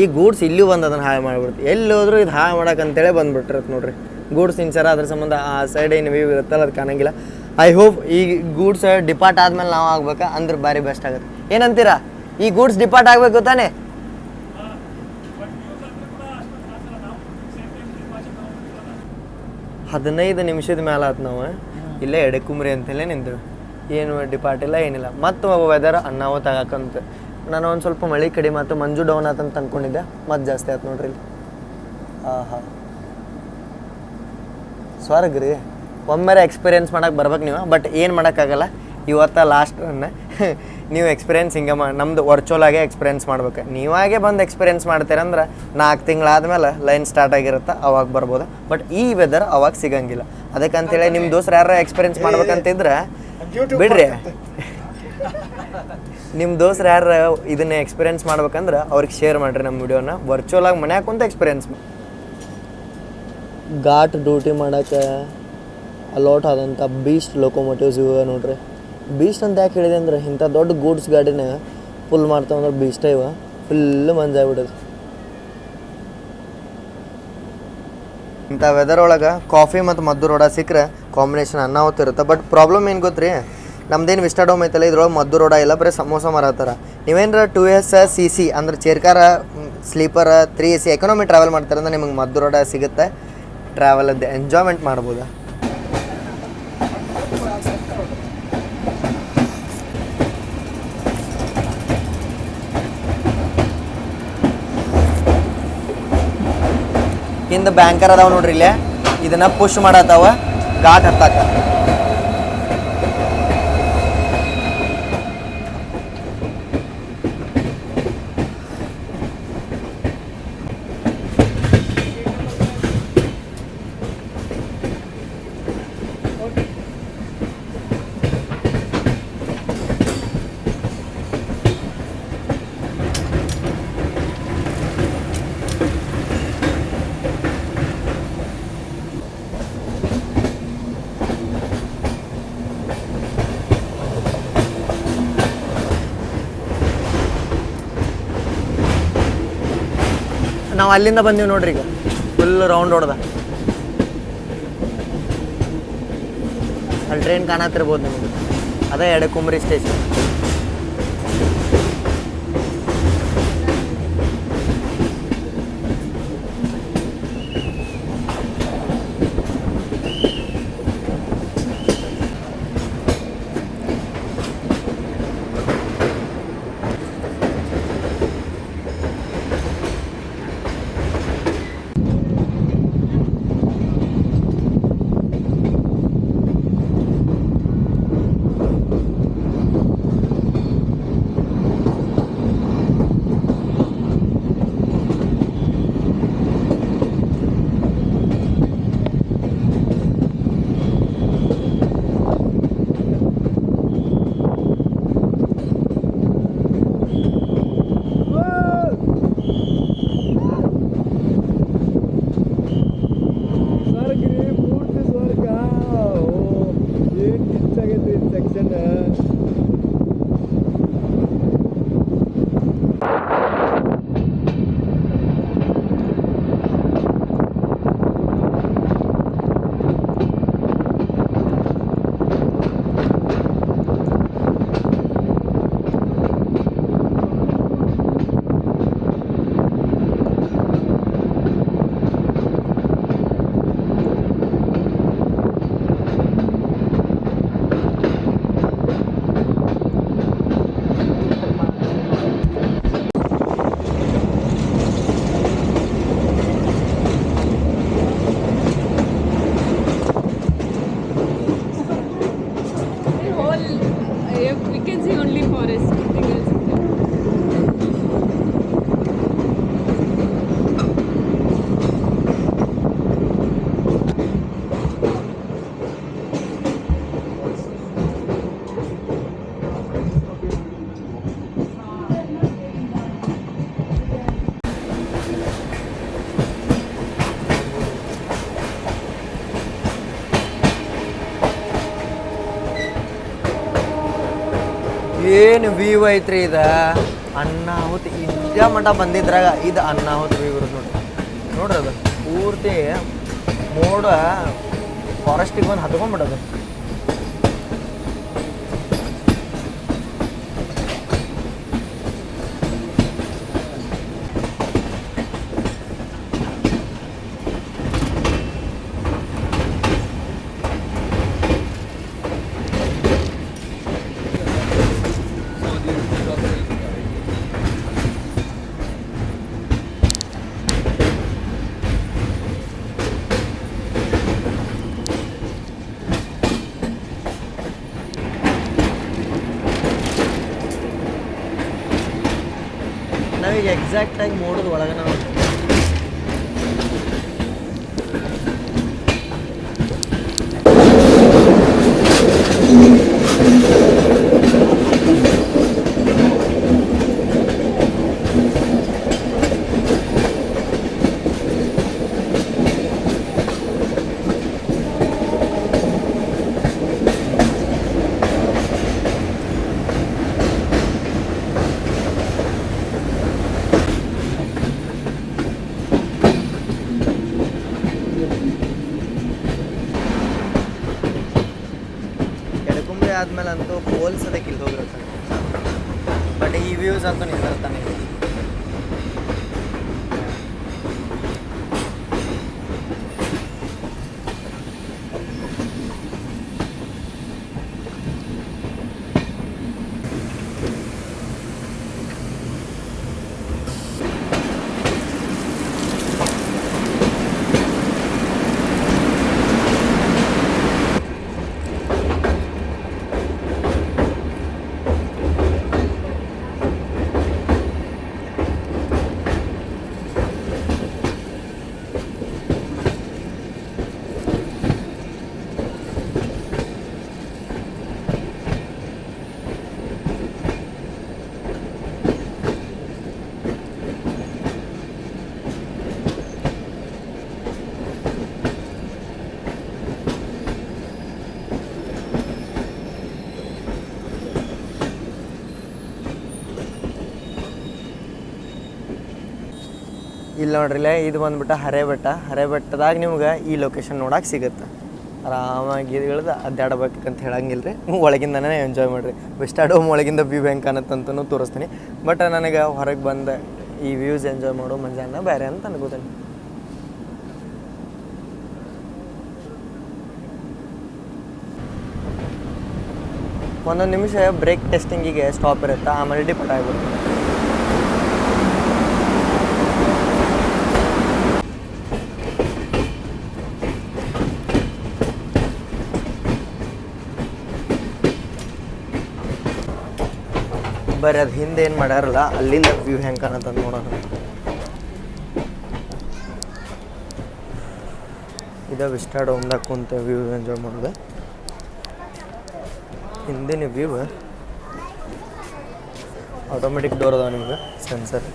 ಈ ಗೂಡ್ಸ್ ಇಲ್ಲೂ ಬಂದು ಅದನ್ನು ಹಾಳು ಮಾಡಿಬಿಡ್ತು. ಎಲ್ಲಿ ಹೋದ್ರು ಇದು ಹಾಳು ಮಾಡಕ್ಕಂತೇಳಿ ಬಂದುಬಿಟ್ಟಿರತ್ತೆ ನೋಡ್ರಿ. ಗೂಡ್ಸ್ ಇಂಚಾರ ಅದ್ರ ಸಂಬಂಧ ಆ ಸೈಡ್ ಏನು ವ್ಯೂ ಇರುತ್ತಲ್ಲ ಅದು ಕಾಣಂಗಿಲ್ಲ. ಐ ಹೋಪ್ ಈ ಗೂಡ್ಸ್ ಡಿಪಾರ್ಟ್ ಆದ್ಮೇಲೆ ನಾವು ಆಗ್ಬೇಕಾ ಅಂದ್ರೆ ಭಾರಿ ಬೆಸ್ಟ್ ಆಗುತ್ತೆ. ಏನಂತೀರಾ? ಈ ಗೂಡ್ಸ್ ಡಿಪಾರ್ಟ್ ಆಗಬೇಕು ತಾನೇ? ಹದಿನೈದು ನಿಮಿಷದ ಮೇಲೆ ಆಯ್ತು ನಾವು ಇಲ್ಲೇ ಎಡೆಕುಂಬ್ರಿ ಅಂತೇಳಿ ನಿಂತೇವೆ. ಏನು ಡಿಪಾರ್ಟ್ ಇಲ್ಲ ಏನಿಲ್ಲ. ಮತ್ತು ವೆದರ್ ಅನ್ನಾವ ತಗಕ್ಕಂತ ನಾನು ಒಂದು ಸ್ವಲ್ಪ ಮಳೆ ಕಡಿಮೆ ಆಯ್ತು, ಮಂಜು ಡೌನ್ ಆತಂತ ಅಂದ್ಕೊಂಡಿದ್ದೆ. ಮತ್ತು ಜಾಸ್ತಿ ಆಯ್ತು ನೋಡ್ರಿ ಇಲ್ಲಿ. ಸ್ವರ್ಗ ರೀ. ಒಮ್ಮೆರೆ ಎಕ್ಸ್ಪೀರಿಯೆನ್ಸ್ ಮಾಡಕ್ಕೆ ಬರ್ಬೇಕು ನೀವು. ಬಟ್ ಏನು ಮಾಡೋಕ್ಕಾಗಲ್ಲ, ಇವತ್ತು ಲಾಸ್ಟ್ ರನ್ನ. ನೀವು ಎಕ್ಸ್ಪೀರಿಯೆನ್ಸ್ ಹಿಂಗೆ ನಮ್ದು ವರ್ಚುವಲಾಗೆ ಎಕ್ಸ್ಪೀರಿಯೆನ್ಸ್ ಮಾಡ್ಬೇಕು. ನೀವಾಗೆ ಬಂದು ಎಕ್ಸ್ಪೀರಿಯೆನ್ಸ್ ಮಾಡ್ತೀರಂದ್ರೆ 4 ತಿಂಗಳಾದ್ಮೇಲೆ ಲೈನ್ ಸ್ಟಾರ್ಟ್ ಆಗಿರುತ್ತೆ, ಅವಾಗ ಬರ್ಬೋದು. ಬಟ್ ಈ ವೆದರ್ ಅವಾಗ ಸಿಗಂಗಿಲ್ಲ. ಅದಕ್ಕಂತೇಳಿ ನಿಮ್ಮ ದೋಸ್ರು ಯಾರು ಎಕ್ಸ್ಪೀರಿಯೆನ್ಸ್ ಮಾಡ್ಬೇಕಂತಿದ್ರೆ ಬಿಡ್ರಿ. ನಿಮ್ಮ ದೋಸ್ರು ಯಾರು ಇದನ್ನ ಎಕ್ಸ್ಪೀರಿಯೆನ್ಸ್ ಮಾಡ್ಬೇಕಂದ್ರೆ ಅವ್ರಿಗೆ ಶೇರ್ ಮಾಡಿರಿ ನಮ್ಮ ವಿಡಿಯೋನ. ವರ್ಚುವಲಾಗಿ ಮನ್ಯಾಗ ಕುಂತ ಎಕ್ಸ್ಪೀರಿಯೆನ್ಸ್ ಘಾಟ್ ಡ್ಯೂಟಿ ಮಾಡೋಕ್ಕೆ ಅಲೋಟ್ ಆದಂಥ ಬೀಸ್ಟ್ ಲೊಕೊಮೋಟಿವ್ಸ್ ಇವೆ ನೋಡ್ರಿ. ಬೀಸ್ಟ್ ಅಂತ ಯಾಕೆ ಹೇಳಿದೆ ಅಂದ್ರೆ ಇಂಥ ದೊಡ್ಡ ಗೂಡ್ಸ್ ಗಾಡಿನ ಫುಲ್ ಮಾಡ್ತಾವಂದ್ರೆ ಬೀಸ್ಟೇ ಇವ ಫುಲ್ಲು ಮಂಜಾಗ್ಬಿಡೋದು. ಇಂಥ ವೆದರ್ ಒಳಗೆ ಕಾಫಿ ಮತ್ತು ಮದ್ದು ರೋಡ ಸಿಕ್ಕರೆ ಕಾಂಬಿನೇಷನ್ ಅನ್ನಾವತ್ತು ಇರುತ್ತೆ. ಬಟ್ ಪ್ರಾಬ್ಲಮ್ ಏನು ಗೊತ್ತ್ರಿ, ನಮ್ದೇನು ವಿಸ್ಟಾಡೋಮ್ ಐತಲ್ಲ ಇದ್ರೊಳಗೆ ಮದ್ದು ರೋಡ ಇಲ್ಲ, ಬರೀ ಸಮೋಸ ಮಾರತ್ತಾರ. ನೀವೇನಾರ 2S CC ಅಂದ್ರೆ ಚೇರ್ಕಾರ ಸ್ಲೀಪರ್ 3AC ಎಕನಾಮಿ ಟ್ರಾವೆಲ್ ಮಾಡ್ತಾರಂದ್ರೆ ನಿಮಗೆ ಮದ್ದು ರೋಡ ಸಿಗುತ್ತೆ. ಟ್ರಾವೆಲದ್ದು ಎಂಜಾಯ್ಮೆಂಟ್ ಮಾಡ್ಬೋದು. ಹಿಂದೆ ಬ್ಯಾಂಕರ್ ಅದಾವ ನೋಡ್ರಿ ಇಲ್ಲೇ, ಇದನ್ನ ಪುಷ್ ಮಾಡತ್ತಾವ ಘಾಟ್ ಹತ್ತಾಕ. ನಾವು ಅಲ್ಲಿಂದ ಬಂದೀವಿ ನೋಡ್ರಿ, ಈಗ ಫುಲ್ ರೌಂಡ್ ಹೊಡೆದ. ಅಲ್ಲಿ ಟ್ರೈನ್ ಕಾಣತ್ತಿರ್ಬೋದು ನಿಮಗೆ, ಅದೇ ಎಡೆಕುಂಬ್ರಿ station. We can see only forest. Nothing else is there. ಏನು ವ್ಯೂ ಐತ್ರಿ ಇದು, ಅನ್ನಾಹುತಿ ಇಂಜಾ ಮಠ ಬಂದಿದ್ರಾಗ ಇದು ಅನ್ನಾಹುತಿ ವ್ಯೂ ಇರೋದು ನೋಡ್ರಿ. ನೋಡ್ರಿ ಅದು ಪೂರ್ತಿ ಮೋಡ ಫಾರೆಸ್ಟಿಗೆ ಬಂದು ಹತ್ಕೊಂಡ್ಬಿಡೋದು. ನಾವೀಗ ಎಕ್ಸಾಕ್ಟಾಗಿ ಮೋಡದ ಒಳಗೆ ನಾವು ಆದ್ಮೇಲೆ ಅಂತೂ ಹೋಲ್ಸೋದಕ್ಕೆ ಇಲ್ಲಿ ಹೋಗಿರುತ್ತೆ. ಬಟ್ ಈ ವ್ಯೂಸ್ ಅಂತೂ ನಿಂದಿರ್ತಾನೆ. ಇಲ್ಲಿ ನೋಡ್ರಿಲ್ಲ ಇದು ಬಂದ್ಬಿಟ್ಟು ಹರೆ ಬೆಟ್ಟದಾಗ ನಿಮ್ಗೆ ಈ ಲೊಕೇಶನ್ ನೋಡಕ್ಕೆ ಸಿಗುತ್ತೆ. ಆರಾಮಾಗಿ ಇಳಿದು ಅಡ್ಡಾಡಬೇಕಂತ ಹೇಳಂಗಿಲ್ಲ ರೀ, ಒಳಗಿಂದನೇ ಎಂಜಾಯ್ ಮಾಡಿರಿ. ವಿಸ್ಟಾಡೋಮ್ ಒಳಗಿಂದ ವ್ಯೂ ಹೆಂಗೆ ಕಾಣತ್ತಂತೂ ತೋರಿಸ್ತೀನಿ. ಬಟ್ ನನಗೆ ಹೊರಗೆ ಬಂದು ಈ ವ್ಯೂಸ್ ಎಂಜಾಯ್ ಮಾಡೋ ಮಜಾನ ಬೇರೆ ಅಂತ ಅನ್ಕೋತೀನಿ. ಒಂದೊಂದು ನಿಮಿಷ ಬ್ರೇಕ್ ಟೆಸ್ಟಿಂಗಿಗೆ ಸ್ಟಾಪ್ ಇರುತ್ತೆ, ಆಮೇಲೆ ಡಿಪೋರ್ಟ್ ಆಗಿಬಿಡುತ್ತೆ. ಬರೀ ಅದು ಹಿಂದೆ ಏನು ಮಾಡ್ಯಾರಲ್ಲ ಅಲ್ಲಿಂದ ವ್ಯೂ ಹೆಂಗೆ ಕಾಣತ್ತಂತ ನೋಡೋಣ. ಇದು ವಿಸ್ಟಾಡೋಮ್ದಾಗ ಕುಂತ ವ್ಯೂ ಎಂಜಾಯ್ ಮಾಡೋದು. ಹಿಂದಿನ ವ್ಯೂ ಆಟೋಮೆಟಿಕ್ ಡೋರ್ ಅದಾವ ನಿಮ್ಗೆ ಸೆನ್ಸರ್.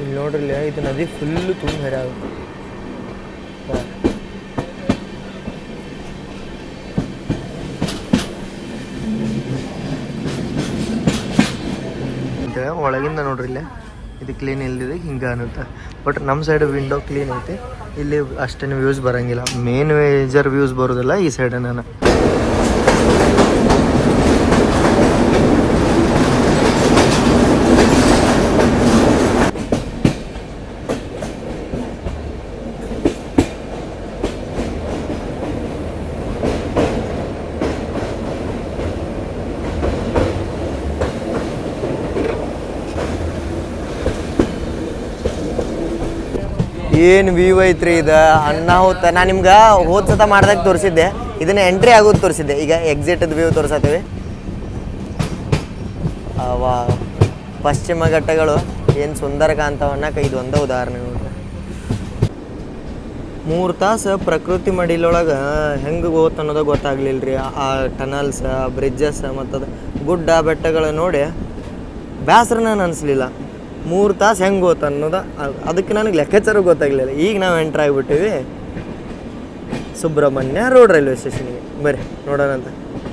ಇಲ್ಲಿ ನೋಡ್ರಿಲ್ಲ, ಇದು ನದಿ ಫುಲ್ಲು ತುಂಬ ಹರಿಯಾಗುತ್ತೆ. ಒಳಗಿಂದ ನೋಡ್ರಿಲ್ಲ, ಇದು ಕ್ಲೀನ್ ಇಲ್ದಿದೆ ಹಿಂಗೆ ಅನ್ನುತ್ತೆ. ಬಟ್ ನಮ್ಮ ಸೈಡ್ ವಿಂಡೋ ಕ್ಲೀನ್ ಐತಿ, ಇಲ್ಲಿ ಅಷ್ಟೇನು ವ್ಯೂಸ್ ಬರೋಂಗಿಲ್ಲ. ಮೇನ್ ಮೇಜರ್ ವ್ಯೂಸ್ ಬರೋದಿಲ್ಲ ಈ ಸೈಡ್. ನಾನು ಏನು ವ್ಯೂ ಐತ್ರಿ ಇದು. ಅನ್ನಾಹುತ ನಾನು ನಿಮ್ಗೆ ಹೋದ ಸತ ಮಾಡ್ದಾಗ ತೋರಿಸಿದ್ದೆ, ಇದನ್ನ ಎಂಟ್ರಿ ಆಗೋದು ತೋರಿಸಿದ್ದೆ. ಈಗ ಎಕ್ಸಿಟದ ವ್ಯೂ ತೋರಿಸತ್ತೀವಿ. ವಾ, ಪಶ್ಚಿಮ ಘಟ್ಟಗಳು ಏನು ಸುಂದರ ಕಾಂತವನ್ನಕ್ಕೆ ಇದು ಒಂದೇ ಉದಾಹರಣೆ ನೋಡ್ರಿ. 3 ತಾಸು ಪ್ರಕೃತಿ ಮಡಿಲೊಳಗೆ ಹೆಂಗೆ ಹೋತ್ ಅನ್ನೋದು ಗೊತ್ತಾಗ್ಲಿಲ್ಲ ರೀ. ಆ ಟನಲ್ಸ್, ಬ್ರಿಡ್ಜಸ್ ಮತ್ತು ಅದು ಗುಡ್ಡ ಬೆಟ್ಟಗಳು ನೋಡಿ ಬೇಸರನ ಅನಿಸ್ಲಿಲ್ಲ. 3 ತಾಸು ಹೆಂಗೆ ಹೋತ್ ಅನ್ನೋದು ಅದಕ್ಕೆ ನನಗೆ ಲೆಕ್ಕಾಚಾರ ಗೊತ್ತಾಗಲಿಲ್ಲ. ಈಗ ನಾವು ಎಂಟ್ರ್ ಆಗಿಬಿಟ್ಟಿವಿ ಸುಬ್ರಹ್ಮಣ್ಯ ರೋಡ್ ರೈಲ್ವೆ ಸ್ಟೇಷನ್ಗೆ. ಬರ್ರಿ ನೋಡೋಣ ಅಂತ.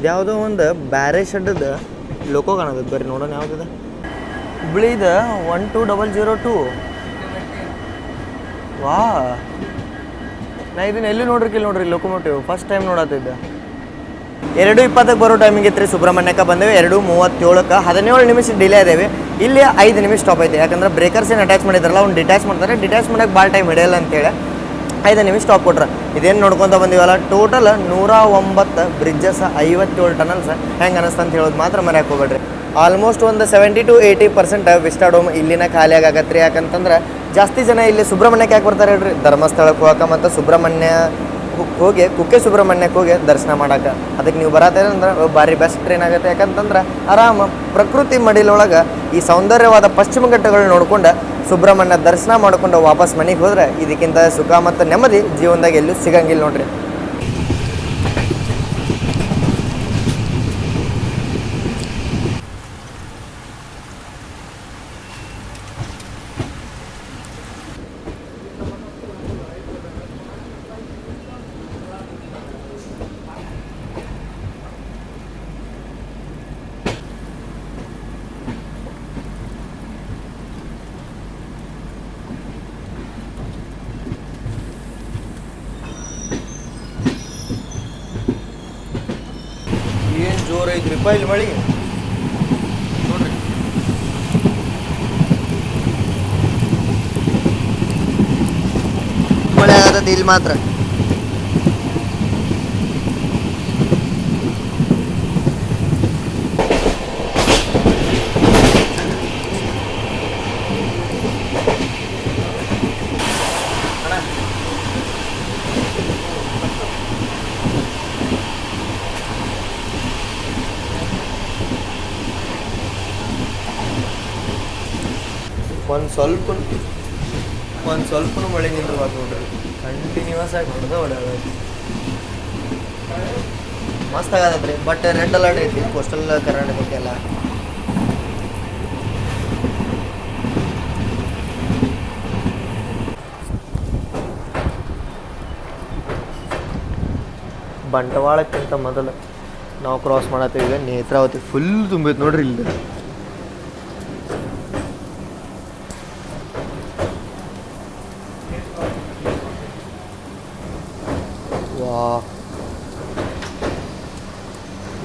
ಯಾವುದೋ ಒಂದು ಬ್ಯಾರೆ ಶೆಡ್ದ ಲೋಕೋ ಕಾಣೋದು. ಬರ್ರಿ ನೋಡೋಣ ಯಾವುದಿದೆ. ಹುಬ್ಳಿದ 12002. ವಾ, ನಾ ಇದನ್ನ ಎಲ್ಲಿ ನೋಡ್ರಿಕಿಲ್ಲ ನೋಡ್ರಿ, ಲೊಕೊಮೋಟಿವ್ ಫಸ್ಟ್ ಟೈಮ್ ನೋಡತ್ತಿದ್ದೆ. 2:20ಕ್ಕೆ ಬರೋ ಟೈಮಿಗೆ ಇತ್ತು ರೀ. ಸುಬ್ರಹ್ಮಣ್ಯಕ್ಕೆ ಬಂದೇವೆ 2:37ಕ್ಕೆ. 17 ನಿಮಿಷ ಡಿಲೇ ಇದೇವೆ. ಇಲ್ಲಿ 5 ನಿಮಿಷ ಸ್ಟಾಪ್ ಐತೆ, ಯಾಕಂದ್ರೆ ಬ್ರೇಕರ್ಸ್ ಏನು ಅಟ್ಯಾಚ್ ಮಾಡಿದ್ರಲ್ಲ ಅವ್ನು ಡಿಟ್ಯಾಚ್ ಮಾಡ್ತಾರೆ. ಡಿಟ್ಯಾಚ್ ಮಾಡೋಕ್ಕೆ ಭಾಳ ಟೈಮ್ ಹಿಡಿಯಲ್ಲ ಅಂತೇಳಿ 5 ನಿಮಿಷ ಸ್ಟಾಪ್ ಕೊಟ್ರೆ. ಇದೇನು ನೋಡ್ಕೊತ ಬಂದೀವಲ್ಲ, ಟೋಟಲ್ 109 ಬ್ರಿಡ್ಜಸ್, 57 ಟನಲ್ಸ್. ಹೆಂಗೆ ಅನ್ನಿಸ್ತು ಅಂತ ಹೇಳೋದು ಮಾತ್ರ ಮರ್ಯಾಕೆ ಹೋಗ್ಬೇಡ್ರಿ. ಆಲ್ಮೋಸ್ಟ್ ಒಂದು 70 to 80% ವಿಸ್ಟಾಡೋಮ್ ಇಲ್ಲಿನ ಖಾಲಿ ಆಗತ್ತೆ ರೀ. ಯಾಕಂತಂದ್ರೆ ಜಾಸ್ತಿ ಜನ ಇಲ್ಲಿ ಸುಬ್ರಹ್ಮಣ್ಯಕ್ಕೆ ಯಾಕೆ ಬರ್ತಾರೆ ಹೇಳ್ರಿ, ಧರ್ಮಸ್ಥಳಕ್ಕೆ ಹೋಗಕ್ಕೆ ಮತ್ತು ಸುಬ್ರಹ್ಮಣ್ಯ ಹೋಗಿ ಕುಕ್ಕೆ ಸುಬ್ರಹ್ಮಣ್ಯಕ್ಕೆ ಹೋಗಿ ದರ್ಶನ ಮಾಡೋಕೆ. ಅದಕ್ಕೆ ನೀವು ಬರತ್ತೀರ ಅಂದ್ರೆ ಭಾರಿ ಬೆಸ್ಟ್ ಟ್ರೈನ್ ಆಗುತ್ತೆ. ಯಾಕಂತಂದ್ರೆ ಆರಾಮ ಪ್ರಕೃತಿ ಮಡಿಲೊಳಗೆ ಈ ಸೌಂದರ್ಯವಾದ ಪಶ್ಚಿಮ ಘಟ್ಟಗಳು ನೋಡ್ಕೊಂಡು ಸುಬ್ರಹ್ಮಣ್ಯ ದರ್ಶನ ಮಾಡ್ಕೊಂಡು ವಾಪಸ್ ಮನೆಗೆ ಹೋದ್ರೆ ಇದಕ್ಕಿಂತ ಸುಖ ಮತ್ತು ನೆಮ್ಮದಿ ಜೀವನದಾಗ ಎಲ್ಲೂ ಸಿಗಂಗಿಲ್ಲ ನೋಡ್ರಿ. ಏನು ಜೋರು ಐತ್ರಿಪ್ಪ ಇಲ್ಲಿ ಮಳೆ ನೋಡ್ರಿ. ಮಳೆ ಆಗತ್ತೆ ಇಲ್ಲಿ ಮಾತ್ರ. ಒಂದು ಸ್ವಲ್ಪ ಮಳೆ ನಿಂತಿರ್ಬೇಕು ನೋಡ್ರಿ, ಕಂಟಿನ್ಯೂಸ್ ಆಗಿ ಹೊಡೆದ ಮಸ್ತ್ ಆಗತ್ತೈತ್ರಿ. ಬಟ್ ರೆಡ್ ಅಲರ್ಟ್ ಐತಿ ಕೋಸ್ಟಲ್ ಕರ್ನಾಟಕಕ್ಕೆಲ್ಲ. ಬಂಡವಾಳಕ್ಕಿಂತ ಮೊದಲು ನಾವು ಕ್ರಾಸ್ ಮಾಡತ್ತೀವಿ. ಈಗ ನೇತ್ರಾವತಿ ಫುಲ್ ತುಂಬೈತೆ ನೋಡ್ರಿ ಇಲ್ಲಿ. ವಾ,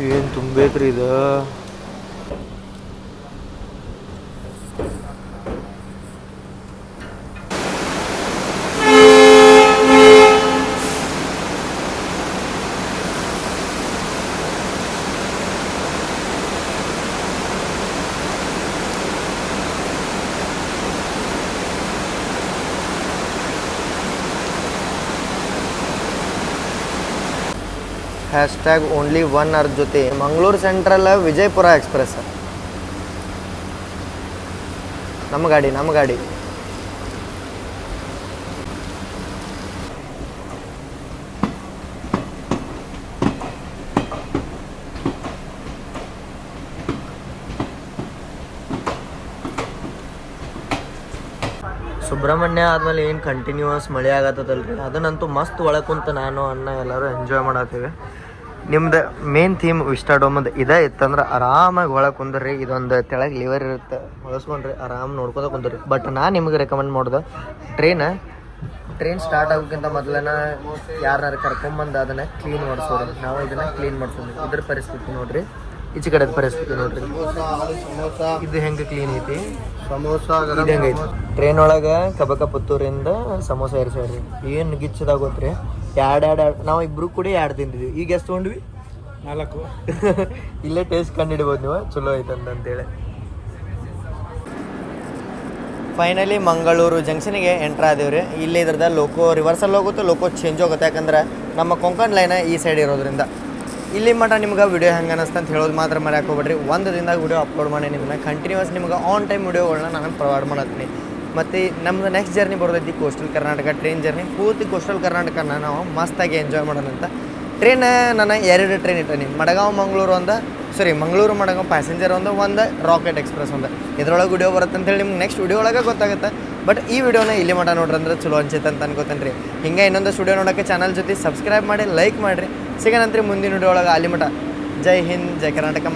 ಏನು ತುಂಬೈತ್ರಿ ಇದು. ಹ್ಯಾಶ್ಟ್ಯಾಗ್ ಓನ್ಲಿ 1 ಅವರ್ ಜೊತೆ ಮಂಗಳೂರು ಸೆಂಟ್ರಲ್ ವಿಜಯಪುರ ಎಕ್ಸ್ಪ್ರೆಸ್. ನಮ್ಮ ಗಾಡಿ ಸುಬ್ರಹ್ಮಣ್ಯ ಆದ್ಮೇಲೆ ಏನು ಕಂಟಿನ್ಯೂಸ್ ಮಳೆ ಆಗತ್ತದಲ್ರಿ, ಅದನ್ನಂತೂ ಮಸ್ತ್ ಒಳಗೆ ಕುಂತು ನಾನು ಅಣ್ಣ ಎಲ್ಲರೂ ಎಂಜಾಯ್ ಮಾಡತ್ತೀವಿ. ನಿಮ್ದು ಮೇನ್ ಥೀಮ್ ವಿಸ್ಟಾಡೋಮದು ಇದೇ ಇತ್ತಂದ್ರೆ ಆರಾಮಾಗಿ ಒಳಗೆ ಕುಂದ್ರಿ. ಇದೊಂದು ತೆಳಗೆ ಲಿವರ್ ಇರುತ್ತೆ, ಬಳಸ್ಕೊಂಡ್ರಿ ಆರಾಮ್ ನೋಡ್ಕೋತ ಕುಂದ್ರಿ. ಬಟ್ ನಾನು ನಿಮಗೆ ರೆಕಮೆಂಡ್ ಮಾಡ್ದೆ ಟ್ರೈನ್ ಸ್ಟಾರ್ಟ್ ಆಗೋಕ್ಕಿಂತ ಮೊದಲನ ಯಾರನ್ನಾರು ಕರ್ಕೊಂಬಂದು ಅದನ್ನು ಕ್ಲೀನ್ ಮಾಡಿಸೋರಿ. ನಾವು ಇದನ್ನು ಕ್ಲೀನ್ ಮಾಡ್ಸೋದು. ಇದ್ರ ಪರಿಸ್ಥಿತಿ ನೋಡ್ರಿ, ಈಚೆ ಕಡೆದ ಪರಿಸ್ಥಿತಿ ನೋಡ್ರಿ. ಇದು ಹೆಂಗೆ ಕ್ಲೀನ್ ಐತಿ, ಸಮೋಸ ಇದು ಹೆಂಗೈತಿ. ಟ್ರೈನ್ ಒಳಗೆ ಕಬಕ ಪುತ್ತೂರಿಂದ ಸಮೋಸ ಇರಿಸ್ಯಾರ್ರಿ. ಏನು ಗಿಚ್ಚದಾಗ ಗೊತ್ತ್ರಿ, ಎರಡು ನಾವು ಇಬ್ರು ಕೂಡ 2 ತಿಂದಿದ್ವಿ. ಈಗ ಎಷ್ಟು ತೊಗೊಂಡ್ವಿ? 4. ಇಲ್ಲೇ ಟೇಸ್ಟ್ ಕಂಡುಹಿಡ್ಬೋದು ನೀವು, ಚಲೋ ಐತಂತೇಳಿ. ಫೈನಲಿ ಮಂಗಳೂರು ಜಂಕ್ಷನಿಗೆ ಎಂಟ್ರ್ ಆದೇವ್ರಿ. ಇಲ್ಲಿ ಇದ್ರದ ಲೋಕೋ ರಿವರ್ಸಲ್ ಹೋಗುತ್ತೆ, ಲೋಕೋ ಚೇಂಜ್ ಹೋಗುತ್ತೆ. ಯಾಕಂದ್ರೆ ನಮ್ಮ ಕೊಂಕಣ್ ಲೈನ ಈ ಸೈಡ್ ಇರೋದ್ರಿಂದ. ಇಲ್ಲಿ ಮಟ್ಟ ನಿಮ್ಗೆ ವಿಡಿಯೋ ಹೆಂಗೆ ಅನ್ನಿಸ್ತು ಅಂತ ಹೇಳೋದು ಮಾತ್ರ ಮರ್ಯಾಕೆ ಹೋಗ್ಬೇಡ್ರಿ. ಒಂದು ದಿನದಾಗ ವಿಡಿಯೋ ಅಪ್ಲೋಡ್ ಮಾಡಿ ನಿಮ್ಮನ್ನ ಕಂಟಿನ್ಯೂಸ್ ನಿಮ್ಗೆ ಆನ್ ಟೈಮ್ ವಿಡಿಯೋಗಳನ್ನ ನಾನು ಪ್ರೊವೈಡ್ ಮಾಡತ್ತೀನಿ. ಮತ್ತು ನಮ್ಮದು ನೆಕ್ಸ್ಟ್ ಜರ್ನಿ ಬರೋದೈತಿ ಕೋಸ್ಟಲ್ ಕರ್ನಾಟಕ ಟ್ರೈನ್ ಜರ್ನಿ. ಪೂರ್ತಿ ಕೋಸ್ಟಲ್ ಕರ್ನಾಟಕನ ನಾವು ಮಸ್ತಾಗಿ ಎಂಜಾಯ್ ಮಾಡೋಣ ಅಂತ. ಟ್ರೈನ್ ನಾನು 2 ಟ್ರೈನ್ ಇಟ್ಟೀನಿ. ಮಂಗಳೂರು ಮಡಗಾಂವ್ ಪ್ಯಾಸೆಂಜರ್ ಒಂದು ರಾಕೆಟ್ ಎಕ್ಸ್ಪ್ರೆಸ್ ಒಂದು. ಇದರೊಳಗೆ ವಿಡಿಯೋ ಬರುತ್ತೆ ಅಂತೇಳಿ ನಿಮ್ಗೆ ನೆಕ್ಸ್ಟ್ ವಿಡಿಯೋ ಒಳಗೆ ಗೊತ್ತಾಗುತ್ತೆ. ಬಟ್ ಈ ವಿಡಿಯೋನ ಇಲ್ಲಿ ಮಟ್ಟ ನೋಡ್ರಂದ್ರೆ ಚಲೋ ಅನ್ಸೈತೆ ಅಂತ ಅನ್ಕೋತೇನೆ ರೀ. ಹಿಂಗೆ ಇನ್ನೊಂದು ವಿಡಿಯೋ ನೋಡೋಕ್ಕೆ ಚಾನಲ್ ಜೊತೆ ಸಬ್ಸ್ಕ್ರೈಬ್ ಮಾಡಿ, ಲೈಕ್ ಮಾಡಿರಿ. ಸಿಗೋಣಂತ್ರಿ ಮುಂದಿನ ವಿಡಿಯೋ ಒಳಗೆ. ಅಲ್ಲಿ ಮಟ್ಟ ಜೈ ಹಿಂದ್, ಜೈ ಕರ್ನಾಟಕ.